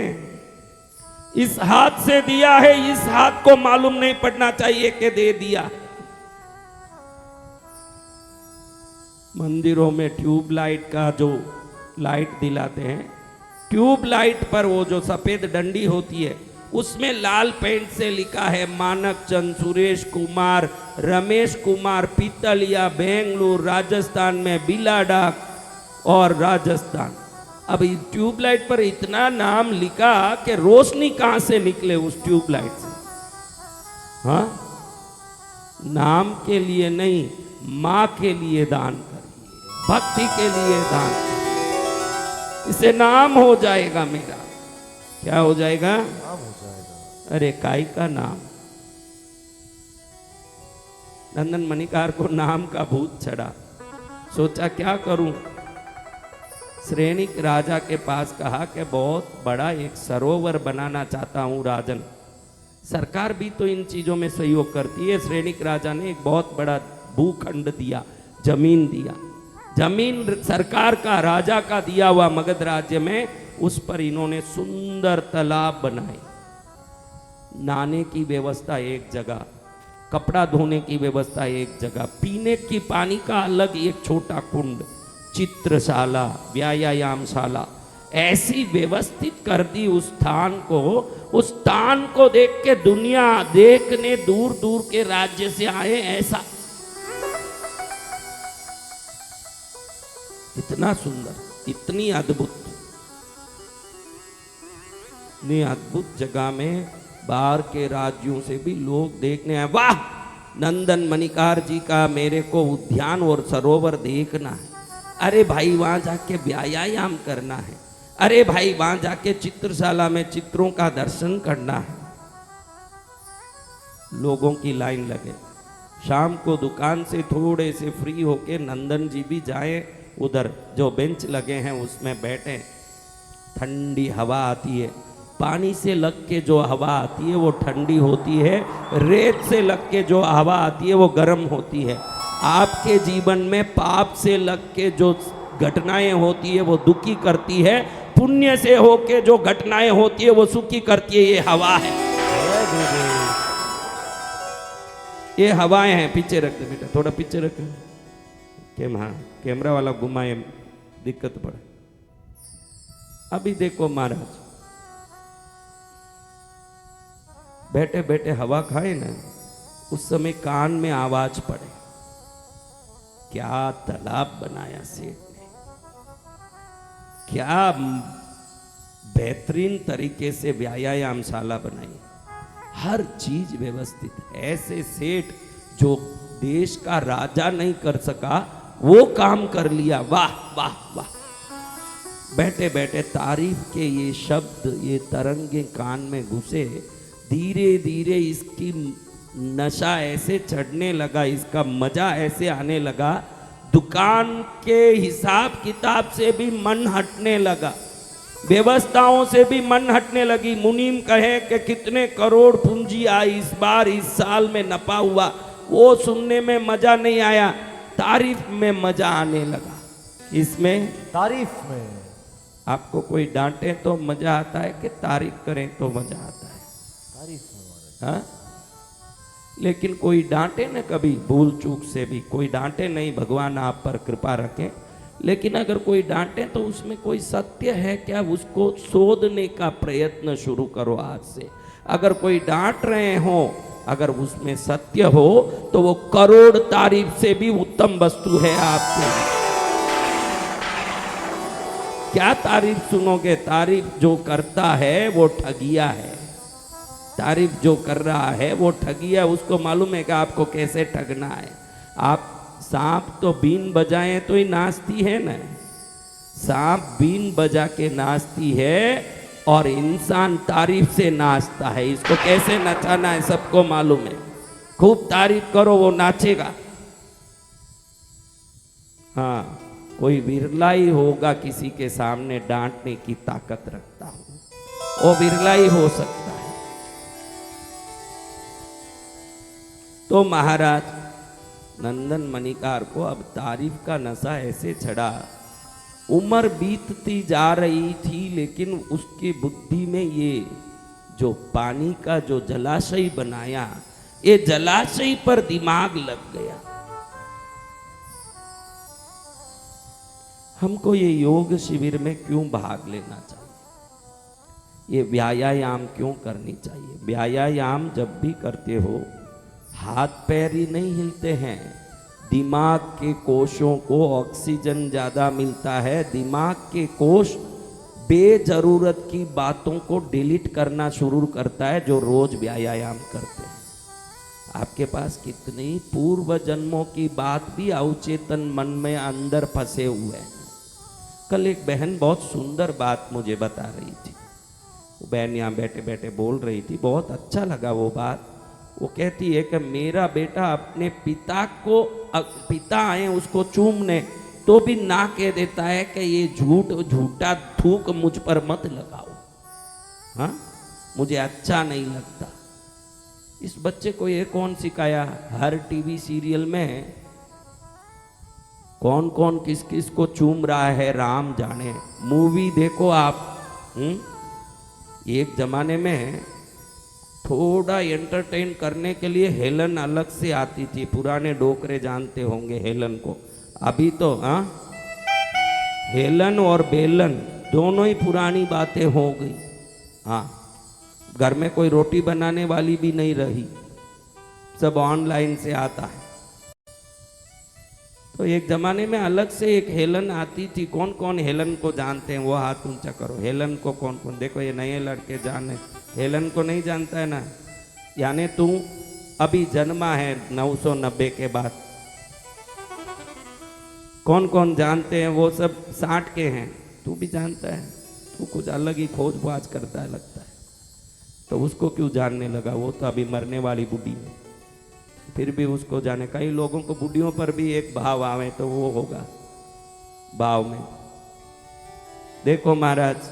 इस हाथ से दिया है। इस हाथ को मालूम नहीं पड़ना चाहिए कि दे दिया। मंदिरों में ट्यूबलाइट का जो लाइट दिलाते हैं, ट्यूबलाइट पर वो जो सफेद डंडी होती है उसमें लाल पेंट से लिखा है मानक चंद सुरेश कुमार रमेश कुमार पीतलिया बेंगलुरु राजस्थान में बिलाडाक और राजस्थान। अब इस ट्यूबलाइट पर इतना नाम लिखा कि रोशनी कहां से निकले उस ट्यूबलाइट से? हाँ, नाम के लिए नहीं, माँ के लिए दान करिए, भक्ति के लिए दान करिए, इससे नाम हो जाएगा मेरा। क्या हो जाएगा? नाम हो जाएगा। अरे काय का नाम? नंदन मणिकार को नाम का भूत चढ़ा। सोचा क्या करूं? श्रेणिक राजा के पास कहा कि बहुत बड़ा एक सरोवर बनाना चाहता हूं राजन। सरकार भी तो इन चीजों में सहयोग करती है। श्रेणिक राजा ने एक बहुत बड़ा भूखंड दिया, जमीन दिया। जमीन सरकार का, राजा का दिया हुआ मगध राज्य में, उस पर इन्होंने सुंदर तालाब बनाए। नहाने की व्यवस्था एक जगह, कपड़ा धोने की व्यवस्था एक जगह, पीने की पानी का अलग एक छोटा कुंड, चित्रशाला, व्यायामशाला, ऐसी व्यवस्थित कर दी उस स्थान को। उस स्थान को देख के दुनिया देखने दूर दूर के राज्य से आए। ऐसा इतना सुंदर, इतनी अद्भुत जगह में बाहर के राज्यों से भी लोग देखने आए। वाह, नंदन मणिकार जी का मेरे को उद्यान और सरोवर देखना है। अरे भाई वहां जाके व्यायाम करना है। अरे भाई वहां जाके चित्रशाला में चित्रों का दर्शन करना है। लोगों की लाइन लगे। शाम को दुकान से थोड़े से फ्री होके नंदन जी भी जाएं, उधर जो बेंच लगे हैं उसमें बैठें, ठंडी हवा आती है। पानी से लग के जो हवा आती है वो ठंडी होती है, रेत से लग के जो हवा आती है वो गर्म होती है। आपके जीवन में पाप से लग के जो घटनाएं होती है वो दुखी करती है, पुण्य से होके जो घटनाएं होती है वो सुखी करती है। ये हवा है, ये हवाएं हैं। पीछे रख दे बेटा, थोड़ा पीछे रख। हाँ, कैमरा वाला घुमाए, दिक्कत पड़े। अभी देखो महाराज, बैठे बैठे हवा खाए ना, उस समय कान में आवाज पड़े, क्या तालाब बनाया सेठ ने, क्या बेहतरीन तरीके से व्यायामशाला बनाई, हर चीज व्यवस्थित। ऐसे सेठ जो देश का राजा नहीं कर सका वो काम कर लिया। वाह वाह वाह। बैठे बैठे तारीफ के ये शब्द, ये तरंगे कान में घुसे। धीरे धीरे इसकी नशा ऐसे चढ़ने लगा, इसका मजा ऐसे आने लगा, दुकान के हिसाब किताब से भी मन हटने लगा, व्यवस्थाओं से भी मन हटने लगी। मुनीम कहे कि कितने करोड़ पूंजी आई इस बार, इस साल में नफा हुआ, वो सुनने में मजा नहीं आया, तारीफ में मजा आने लगा। इसमें तारीफ में आपको कोई डांटे तो मजा आता है कि तारीफ करें तो मजा आता है? तारीफ में। हाँ, लेकिन कोई डांटे न कभी भूल चूक से भी, कोई डांटे नहीं, भगवान आप पर कृपा रखें। लेकिन अगर कोई डांटे तो उसमें कोई सत्य है क्या, उसको शोधने का प्रयत्न शुरू करो आज से। अगर कोई डांट रहे हो, अगर उसमें सत्य हो तो वो करोड़ तारीफ से भी उत्तम वस्तु है आपके लिए। क्या तारीफ सुनोगे? तारीफ जो करता है वो ठगिया है, तारीफ जो कर रहा है वो ठगिया। उसको मालूम है कि आपको कैसे ठगना है। आप सांप तो बीन बजाए तो ही नाचती है ना, सांप बीन बजा के नाचती है और इंसान तारीफ से नाचता है। इसको कैसे नचाना है सबको मालूम है। खूब तारीफ करो वो नाचेगा। हाँ, कोई विरला ही होगा किसी के सामने डांटने की ताकत रखता हो, वो विरला ही हो सकता है। तो महाराज नंदन मणिकार को अब तारीफ का नशा ऐसे चढ़ा, उम्र बीतती जा रही थी, लेकिन उसकी बुद्धि में ये जो पानी का जो जलाशय बनाया, ये जलाशय पर दिमाग लग गया। हमको ये योग शिविर में क्यों भाग लेना चाहिए, ये व्यायाम क्यों करनी चाहिए? व्यायाम जब भी करते हो हाथ पैर ही नहीं हिलते हैं, दिमाग के कोशों को ऑक्सीजन ज़्यादा मिलता है। दिमाग के कोश बेजरूरत की बातों को डिलीट करना शुरू करता है जो रोज व्यायाम करते हैं। आपके पास कितनी पूर्व जन्मों की बात भी अवचेतन मन में अंदर फंसे हुए हैं। कल एक बहन बहुत सुंदर बात मुझे बता रही थी, वो बहन यहाँ बैठे बैठे बोल रही थी, बहुत अच्छा लगा वो बात। वो कहती है कि मेरा बेटा अपने पिता को, पिता आए उसको चूमने तो भी ना कह देता है कि ये झूठा थूक मुझ पर मत लगाओ, हाँ मुझे अच्छा नहीं लगता। इस बच्चे को ये कौन सिखाया? हर टीवी सीरियल में कौन कौन किस किस को चूम रहा है राम जाने। मूवी देखो आप। एक जमाने में थोड़ा एंटरटेन करने के लिए हेलन अलग से आती थी, पुराने डोकरे जानते होंगे हेलन को। अभी तो हाँ, हेलन और बेलन दोनों ही पुरानी बातें हो गई। हाँ, घर में कोई रोटी बनाने वाली भी नहीं रही, सब ऑनलाइन से आता है। तो एक जमाने में अलग से एक हेलन आती थी। कौन कौन हेलन को जानते हैं वो हाथ ऊंचा करो। हेलन को कौन कौन? देखो ये नए लड़के जाने, हेलन को नहीं जानता है ना, यानी तू अभी जन्मा है 990 के बाद। कौन कौन जानते हैं? वो सब 60 के हैं, तू भी जानता है, तू कुछ अलग ही खोज बुआज करता है लगता है। तो उसको क्यों जानने लगा? वो तो अभी मरने वाली बुढ़ी है, फिर भी उसको जाने। कई लोगों को बुढ़ियों पर भी एक भाव आवे तो वो होगा भाव में। देखो महाराज,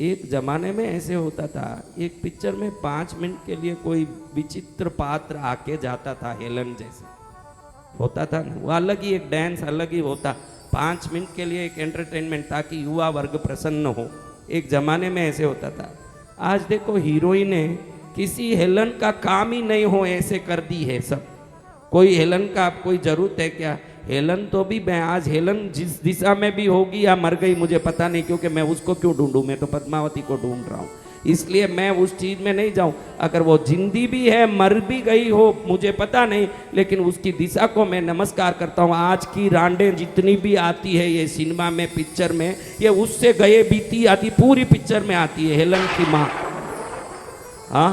एक जमाने में ऐसे होता था, एक पिक्चर में 5 मिनट के लिए कोई विचित्र पात्र आके जाता था, हेलन जैसे होता था ना, वो अलग ही एक डांस अलग ही होता, 5 मिनट के लिए एक एंटरटेनमेंट, ताकि युवा वर्ग प्रसन्न हो। एक जमाने में ऐसे होता था। आज देखो हीरोइन ने किसी हेलन का काम ही नहीं हो ऐसे कर दी है सब। कोई हेलन का आप कोई जरूरत है क्या? हेलन तो भी मैं आज हेलन जिस दिशा में भी होगी या मर गई मुझे पता नहीं, क्योंकि मैं उसको क्यों ढूंढूं? मैं तो पद्मावती को ढूंढ रहा हूँ, इसलिए मैं उस चीज में नहीं जाऊं। अगर वो जिंदी भी है मर भी गई हो मुझे पता नहीं, लेकिन उसकी दिशा को मैं नमस्कार करता हूं। आज की रांडे जितनी भी आती है ये सिनेमा में पिक्चर में, ये उससे गए बीती आती पूरी पिक्चर में आती है। हेलन की माँ, हाँ,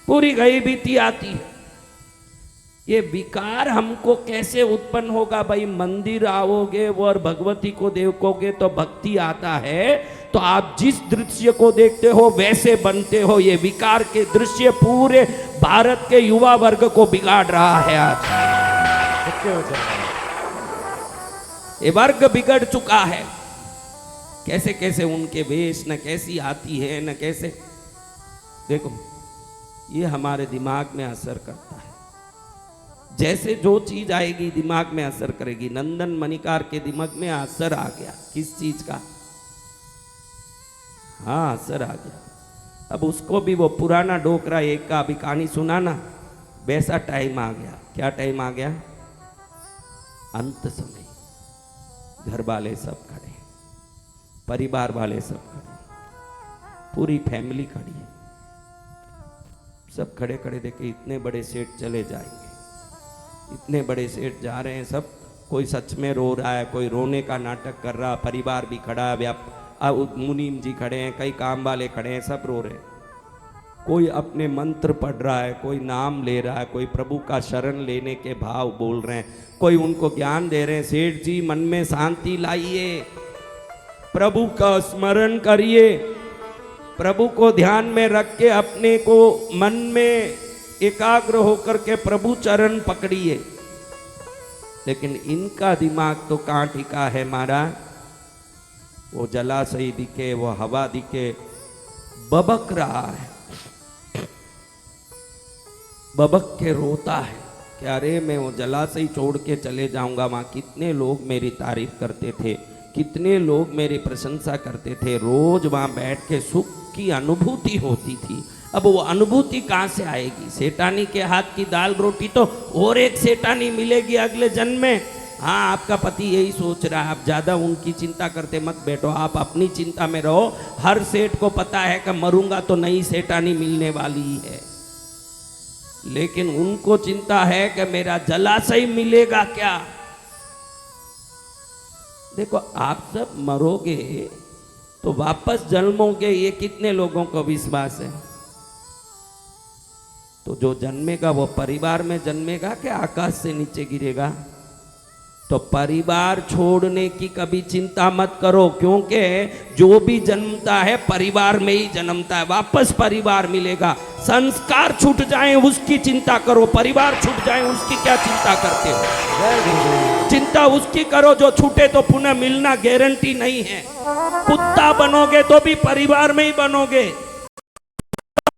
पूरी गई बीती आती है। ये विकार हमको कैसे उत्पन्न होगा भाई? मंदिर आओगे वो और भगवती को देखोगे तो भक्ति आता है, तो आप जिस दृश्य को देखते हो वैसे बनते हो। ये विकार के दृश्य पूरे भारत के युवा वर्ग को बिगाड़ रहा है आज। ये वर्ग बिगड़ चुका है। कैसे कैसे उनके वेश न कैसी आती है न कैसे, देखो ये हमारे दिमाग में असर करता है। जैसे जो चीज आएगी दिमाग में असर करेगी। नंदन मणिकार के दिमाग में असर आ गया किस चीज का? हाँ, असर आ गया। अब उसको भी वो पुराना डोकरा एक का अभी कहानी सुनाना, वैसा टाइम आ गया। क्या टाइम आ गया? अंत समय। घर वाले सब खड़े, परिवार वाले सब खड़े, पूरी फैमिली खड़ी है, सब खड़े खड़े देखे इतने बड़े सेठ चले जाएंगे, इतने बड़े सेठ जा रहे हैं सब। कोई सच में रो रहा है, कोई रोने का नाटक कर रहा, परिवार भी खड़ा है, मुनीम जी खड़े हैं, कई काम वाले खड़े हैं, सब रो रहे हैं। कोई अपने मंत्र पढ़ रहा है, कोई नाम ले रहा है, कोई प्रभु का शरण लेने के भाव बोल रहे हैं, कोई उनको ज्ञान दे रहे हैं। सेठ जी मन में शांति लाइए, प्रभु का स्मरण करिए, प्रभु को ध्यान में रख के अपने को मन में एकाग्र होकर के प्रभु चरण पकड़िए। लेकिन इनका दिमाग तो कहाँ टिका है महाराज? वो जलाशय दिखे, वो हवा दिखे, बबक रहा है, बबक के रोता है कि अरे मैं वो जलाशय छोड़ के चले जाऊंगा। वहां कितने लोग मेरी तारीफ करते थे, कितने लोग मेरी प्रशंसा करते थे, रोज वहां बैठ के सुख की अनुभूति होती थी। अब वो अनुभूति कहाँ से आएगी? सेठानी के हाथ की दाल रोटी तो और एक सेठानी मिलेगी अगले जन्म में। हाँ, आपका पति यही सोच रहा है, आप ज़्यादा उनकी चिंता करते मत बैठो, आप अपनी चिंता में रहो। हर सेठ को पता है कि मरूंगा तो नई सेठानी मिलने वाली है, लेकिन उनको चिंता है कि मेरा जलाशय मिलेगा क्या। देखो, आप सब मरोगे तो वापस जन्मोगे, ये कितने लोगों को विश्वास है? तो जो जन्मेगा वो परिवार में जन्मेगा कि आकाश से नीचे गिरेगा? तो परिवार छोड़ने की कभी चिंता मत करो, क्योंकि जो भी जन्मता है परिवार में ही जन्मता है, वापस परिवार मिलेगा। संस्कार छूट जाए उसकी चिंता करो, परिवार छूट जाए उसकी क्या चिंता करते हो? चिंता उसकी करो जो छूटे तो पुनः मिलना गारंटी नहीं है। कुत्ता बनोगे तो भी परिवार में ही बनोगे।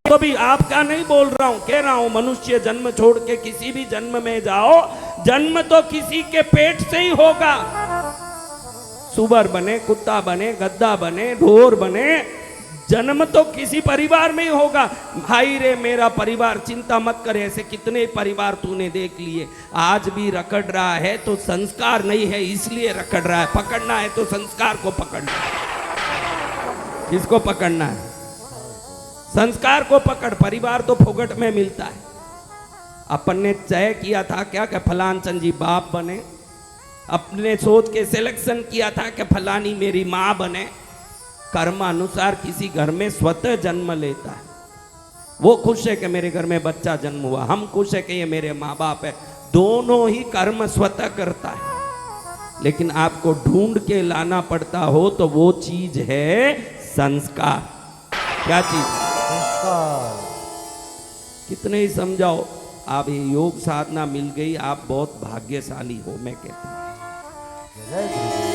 तो भी आपका नहीं बोल रहा हूं, कह रहा हूं मनुष्य जन्म छोड़ के किसी भी जन्म में जाओ, जन्म तो किसी के पेट से ही होगा। सुअर बने, कुत्ता बने, गद्दा बने, ढोर बने, जन्म तो किसी परिवार में ही होगा। हाय रे मेरा परिवार, चिंता मत करे। ऐसे कितने परिवार तूने देख लिए, आज भी रखड़ रहा है तो संस्कार नहीं है इसलिए रखड़ रहा है। पकड़ना है तो संस्कार को पकड़ना है। किसको पकड़ना है? संस्कार को पकड़। परिवार तो फोगट में मिलता है। अपन ने तय किया था क्या कि फलानचंद जी बाप बने, अपने सोच के सिलेक्शन किया था कि फलानी मेरी माँ बने। कर्म अनुसार किसी घर में स्वतः जन्म लेता है। वो खुश है कि मेरे घर में बच्चा जन्म हुआ, हम खुश है कि ये मेरे माँ बाप है। दोनों ही कर्म स्वतः करता है, लेकिन आपको ढूंढ के लाना पड़ता हो तो वो चीज है संस्कार। क्या चीज? संस्कार। कितने ही समझाओ, आप ये योग साधना मिल गई, आप बहुत भाग्यशाली हो, मैं कहता हूं। जय गुरुदेव।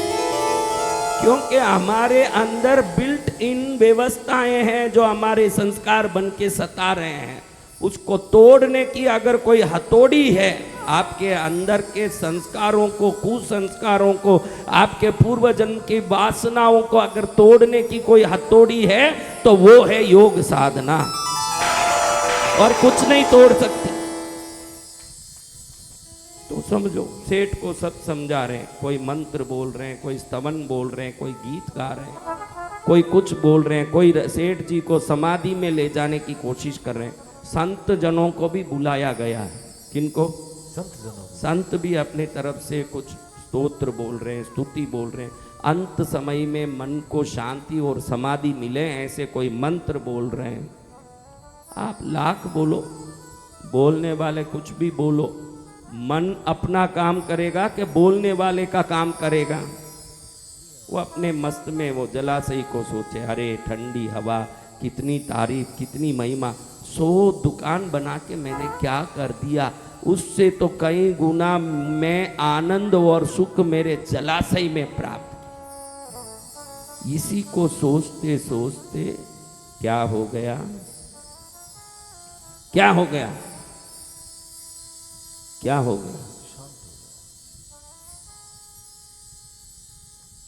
क्योंकि हमारे अंदर बिल्ट इन व्यवस्थाएं हैं जो हमारे संस्कार बन के सता रहे हैं। उसको तोड़ने की अगर कोई हथौड़ी है, आपके अंदर के संस्कारों को, कुसंस्कारों को, आपके पूर्व जन्म की वासनाओं को अगर तोड़ने की कोई हथौड़ी है तो वो है योग साधना, और कुछ नहीं तोड़ सकती। तो समझो, सेठ को सब समझा रहे हैं, कोई मंत्र बोल रहे हैं, कोई स्तवन बोल रहे हैं, कोई गीत गा रहे हैं, कोई कुछ बोल रहे हैं, कोई सेठ जी को समाधि में ले जाने की कोशिश कर रहे हैं। संत जनों को भी बुलाया गया है। किनको? संत जनों। संत भी अपने तरफ से कुछ स्तोत्र बोल रहे हैं, स्तुति बोल रहे हैं। अंत समय में मन को शांति और समाधि मिले, ऐसे कोई मंत्र बोल रहे हैं। आप लाख बोलो, बोलने वाले कुछ भी बोलो, मन अपना काम करेगा कि बोलने वाले का काम करेगा? वो अपने मस्त में वो जलाशय को सोचे, अरे ठंडी हवा, कितनी तारीफ, कितनी महिमा, 100 दुकान बना के मैंने क्या कर दिया, उससे तो कई गुना मैं आनंद और सुख मेरे जलाशय में प्राप्त। इसी को सोचते सोचते क्या हो गया? क्या हो गया? क्या हो गया?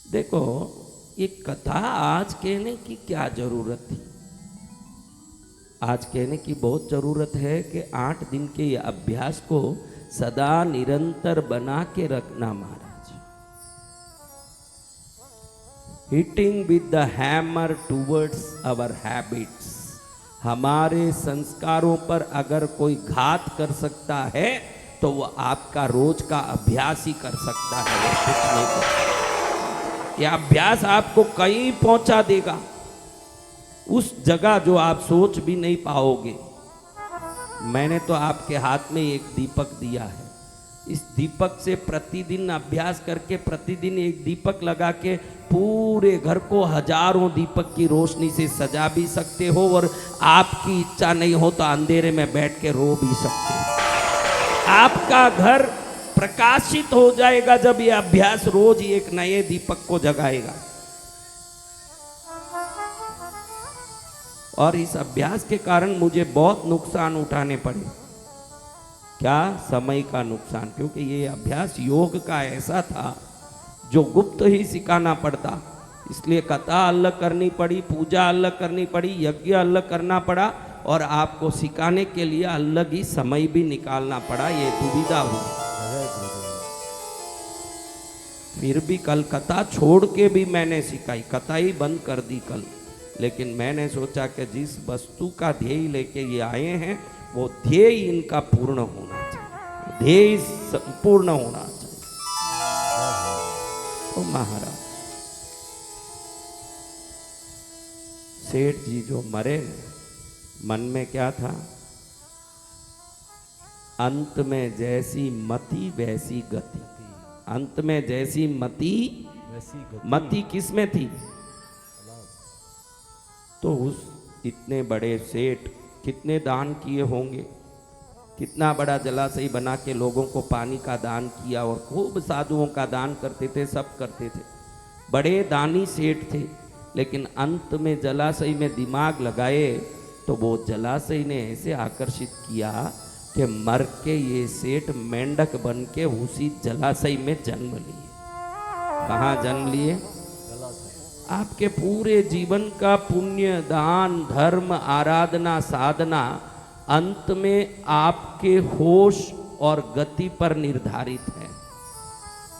देखो, ये कथा आज कहने की क्या जरूरत थी? आज कहने की बहुत जरूरत है कि 8 दिन के ये अभ्यास को सदा निरंतर बना के रखना महाराज। Hitting with the hammer towards our habits. हमारे संस्कारों पर अगर कोई घात कर सकता है तो वो आपका रोज का अभ्यास ही कर सकता है, वो कुछ नहीं कर सकता। यह अभ्यास आपको कहीं पहुंचा देगा, उस जगह जो आप सोच भी नहीं पाओगे। मैंने तो आपके हाथ में एक दीपक दिया है, इस दीपक से प्रतिदिन अभ्यास करके प्रतिदिन एक दीपक लगा के पूरे घर को हजारों दीपक की रोशनी से सजा भी सकते हो, और आपकी इच्छा नहीं हो तो अंधेरे में बैठ के रो भी सकते हो। आपका घर प्रकाशित हो जाएगा जब ये अभ्यास रोज एक नए दीपक को जगाएगा। और इस अभ्यास के कारण मुझे बहुत नुकसान उठाने पड़े। क्या? समय का नुकसान, क्योंकि ये अभ्यास योग का ऐसा था जो गुप्त ही सिखाना पड़ता, इसलिए कथा अलग करनी पड़ी, पूजा अलग करनी पड़ी, यज्ञ अलग करना पड़ा, और आपको सिखाने के लिए अलग ही समय भी निकालना पड़ा। ये दुविधा हुई। फिर भी कल कथा छोड़ के भी मैंने सिखाई, कथा ही बंद कर दी कल। लेकिन मैंने सोचा कि जिस वस्तु का ध्येय लेके ये आए हैं वो ध्येय इनका पूर्ण होना चाहिए, ध्येय संपूर्ण होना चाहिए। तो महाराज सेठ जी जो मरे, मन में क्या था? अंत में जैसी मति वैसी गति। अंत में जैसी मति वैसी गति। मति किस में थी? तो उस इतने बड़े सेठ कितने दान किए होंगे, कितना बड़ा जलाशय बना के लोगों को पानी का दान किया, और खूब साधुओं का दान करते थे, सब करते थे, बड़े दानी सेठ थे। लेकिन अंत में जलाशय में दिमाग लगाए तो वो जलाशय ने ऐसे आकर्षित किया कि मर के ये सेठ मेंढक बन के उसी जलाशय में जन्म लिए। कहाँ जन्म लिए? आपके पूरे जीवन का पुण्य, दान, धर्म, आराधना, साधना अंत में आपके होश और गति पर निर्धारित है।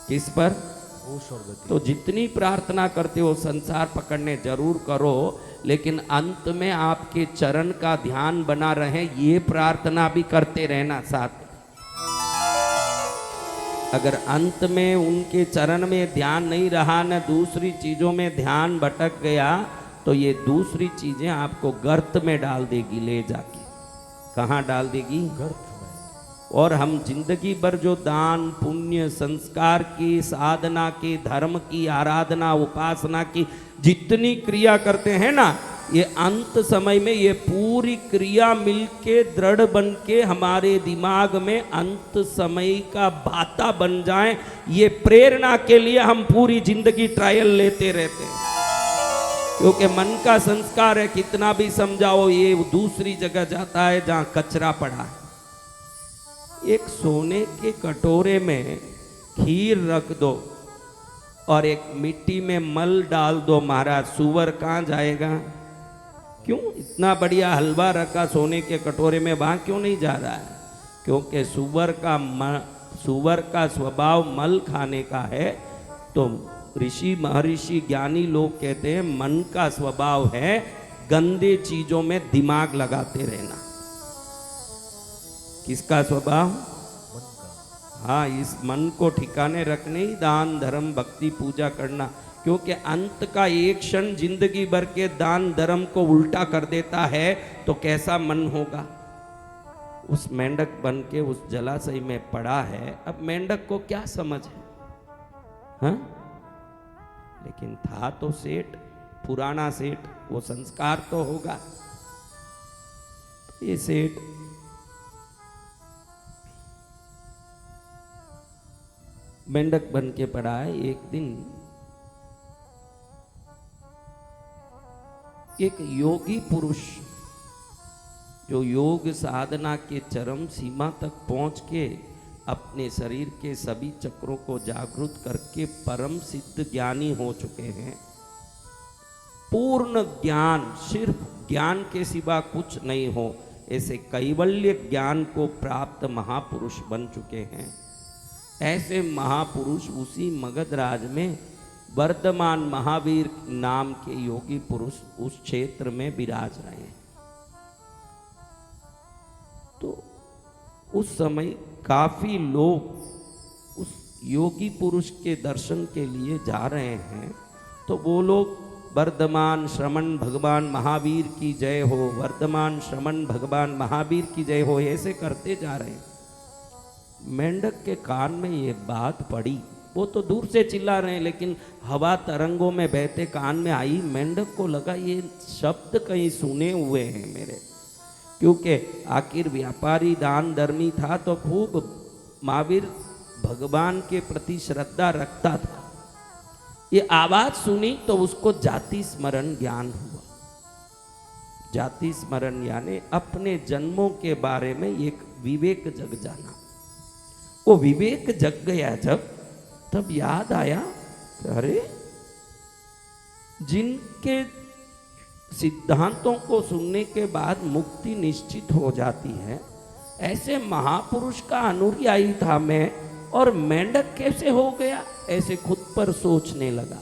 किस पर? होश और गति। तो जितनी प्रार्थना करते हो संसार पकड़ने जरूर करो, लेकिन अंत में आपके चरण का ध्यान बना रहे, ये प्रार्थना भी करते रहना साथ। अगर अंत में उनके चरण में ध्यान नहीं रहा, न दूसरी चीजों में ध्यान भटक गया, तो ये दूसरी चीजें आपको गर्त में डाल देगी ले जाके। कहाँ डाल देगी? गर्त में। और हम जिंदगी भर जो दान, पुण्य, संस्कार की, साधना की, धर्म की, आराधना, उपासना की जितनी क्रिया करते हैं ना, ये अंत समय में ये पूरी क्रिया मिलके दृढ़ बन के हमारे दिमाग में अंत समय का बाता बन जाए, ये प्रेरणा के लिए हम पूरी जिंदगी ट्रायल लेते रहते हैं। क्योंकि मन का संस्कार है, कितना भी समझाओ ये दूसरी जगह जाता है जहां कचरा पड़ा है। एक सोने के कटोरे में खीर रख दो और एक मिट्टी में मल डाल दो महाराज, सुअर कहाँ जाएगा? क्यों? इतना बढ़िया हलवा रखा सोने के कटोरे में, वहां क्यों नहीं जा रहा है? क्योंकि सुअर का स्वभाव मल खाने का है। तो ऋषि महर्षि ज्ञानी लोग कहते हैं मन का स्वभाव है गंदे चीजों में दिमाग लगाते रहना। किसका स्वभाव? मन का। हाँ, इस मन को ठिकाने रखने ही दान धर्म भक्ति पूजा करना। क्योंकि अंत का एक क्षण जिंदगी भर के दान धर्म को उल्टा कर देता है तो कैसा मन होगा। उस मेंढक बन के उस जलाशय में पड़ा है। अब मेंढक को क्या समझ है? हाँ? लेकिन था तो सेठ, पुराना सेठ, वो संस्कार तो होगा। ये सेठ मेंढक बन के पड़ा है। एक दिन एक योगी पुरुष जो योग साधना के चरम सीमा तक पहुंच के अपने शरीर के सभी चक्रों को जागृत करके परम सिद्ध ज्ञानी हो चुके हैं। पूर्ण ज्ञान, सिर्फ ज्ञान के सिवा कुछ नहीं हो, ऐसे कैवल्य ज्ञान को प्राप्त महापुरुष बन चुके हैं। ऐसे महापुरुष उसी मगध राज में वर्धमान महावीर नाम के योगी पुरुष उस क्षेत्र में विराज रहे हैं। तो उस समय काफी लोग उस योगी पुरुष के दर्शन के लिए जा रहे हैं। तो वो लोग वर्धमान श्रमण भगवान महावीर की जय हो, वर्धमान श्रमण भगवान महावीर की जय हो, ऐसे करते जा रहे हैं। मेंढक के कान में ये बात पड़ी। वो तो दूर से चिल्ला रहे हैं, लेकिन हवा तरंगों में बहते कान में आई। मेंढक को लगा ये शब्द कहीं सुने हुए हैं मेरे, क्योंकि आखिर व्यापारी दान धर्मी था तो खूब महावीर भगवान के प्रति श्रद्धा रखता था। ये आवाज सुनी तो उसको जाति स्मरण ज्ञान हुआ। जाति स्मरण यानी अपने जन्मों के बारे में एक विवेक जग जाना। वो विवेक जग गया जब, तब याद आया अरे जिनके सिद्धांतों को सुनने के बाद मुक्ति निश्चित हो जाती है, ऐसे महापुरुष का अनुयायी था मैं, और मेंढक कैसे हो गया? ऐसे खुद पर सोचने लगा।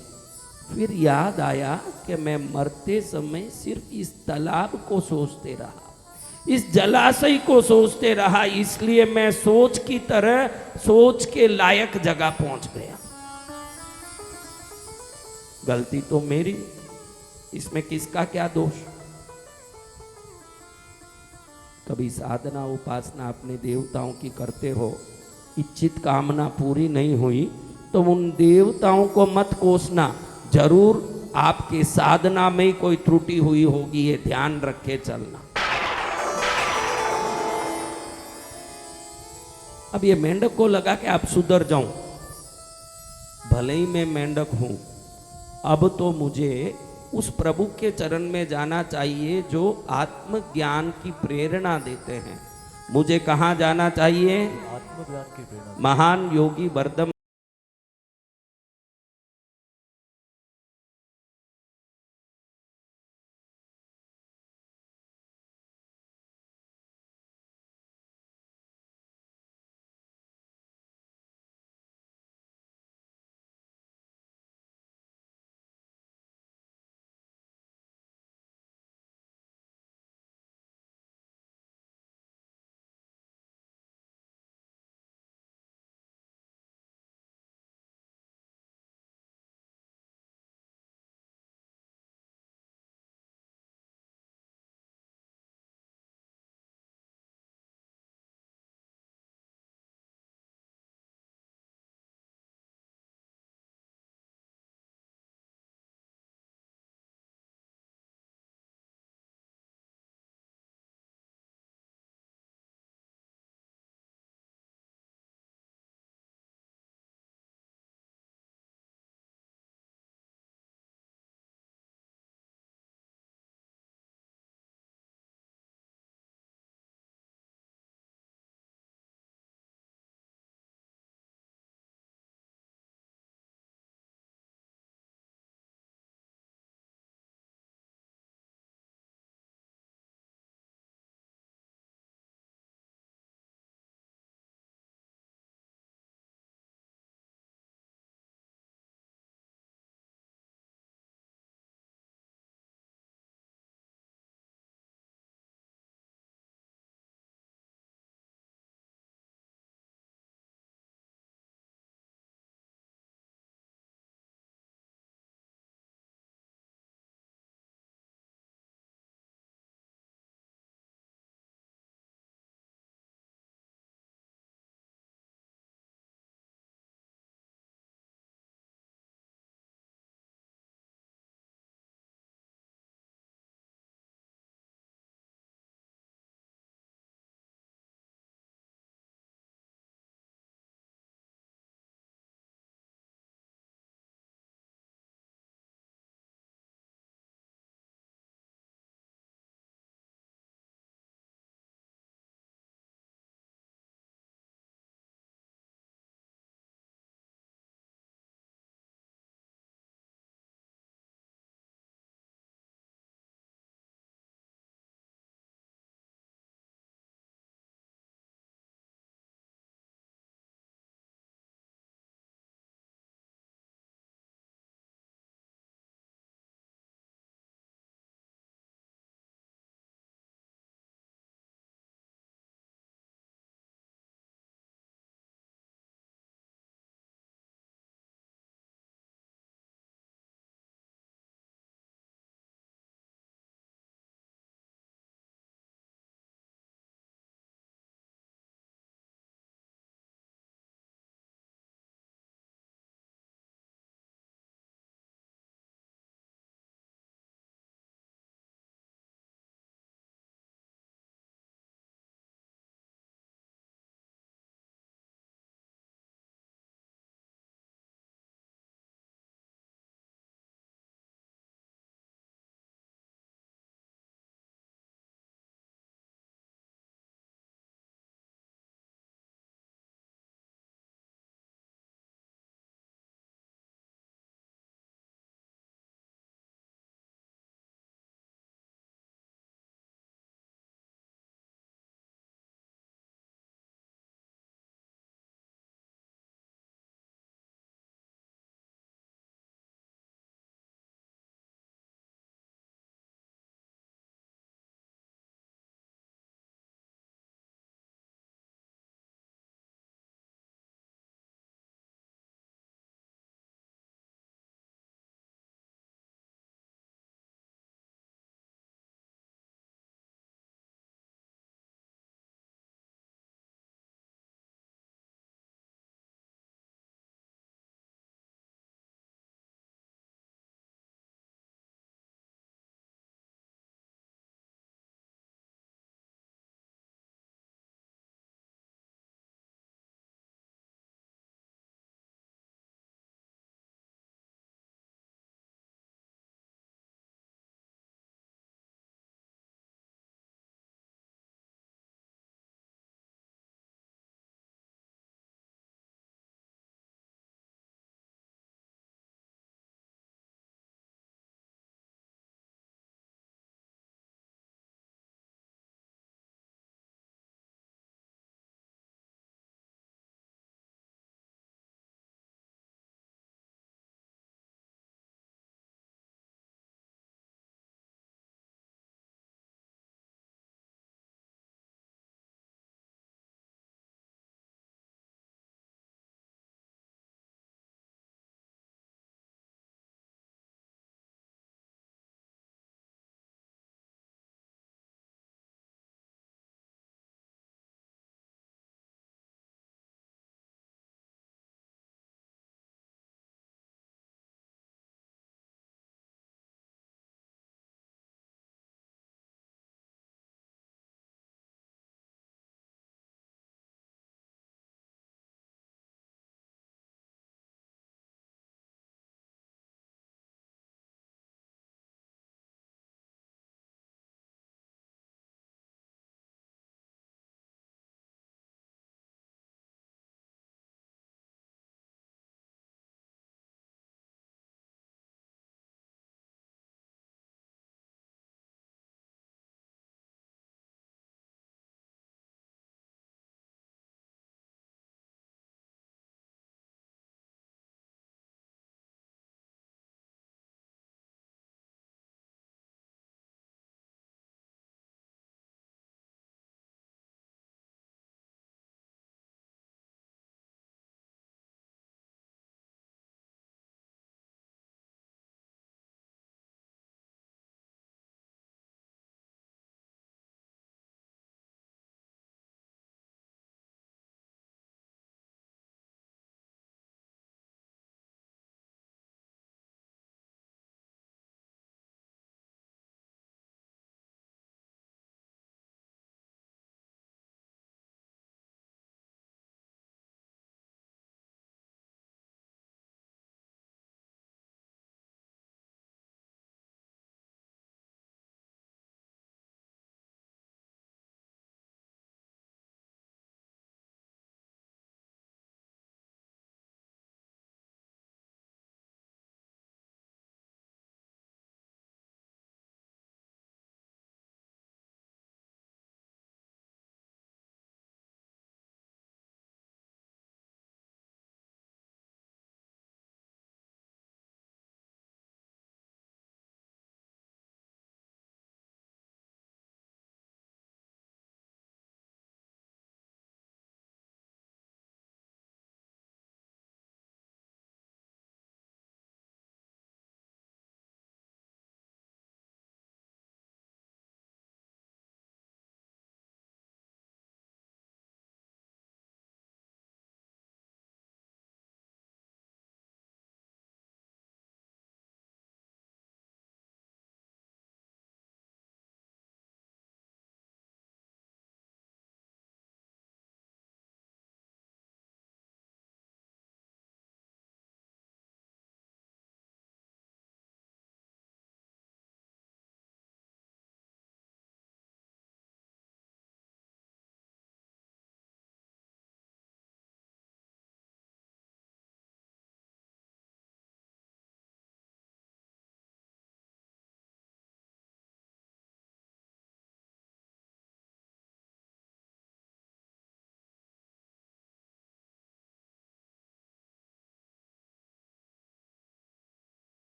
फिर याद आया कि मैं मरते समय सिर्फ इस तालाब को सोचते रहा, इस जलाशय को सोचते रहा, इसलिए मैं सोच की तरह सोच के लायक जगह पहुंच गया। गलती तो मेरी, इसमें किसका क्या दोष? कभी साधना उपासना अपने देवताओं की करते हो, इच्छित कामना पूरी नहीं हुई तो उन देवताओं को मत कोसना, जरूर आपके साधना में ही कोई त्रुटि हुई होगी, ये ध्यान रखे चलना। अब ये मेंढक को लगा कि अब सुधर जाऊं, भले ही मैं मेंढक हूं, अब तो मुझे उस प्रभु के चरण में जाना चाहिए जो आत्मज्ञान की प्रेरणा देते हैं। मुझे कहाँ जाना चाहिए? आत्मज्ञान की प्रेरणा। महान योगी वर्धमान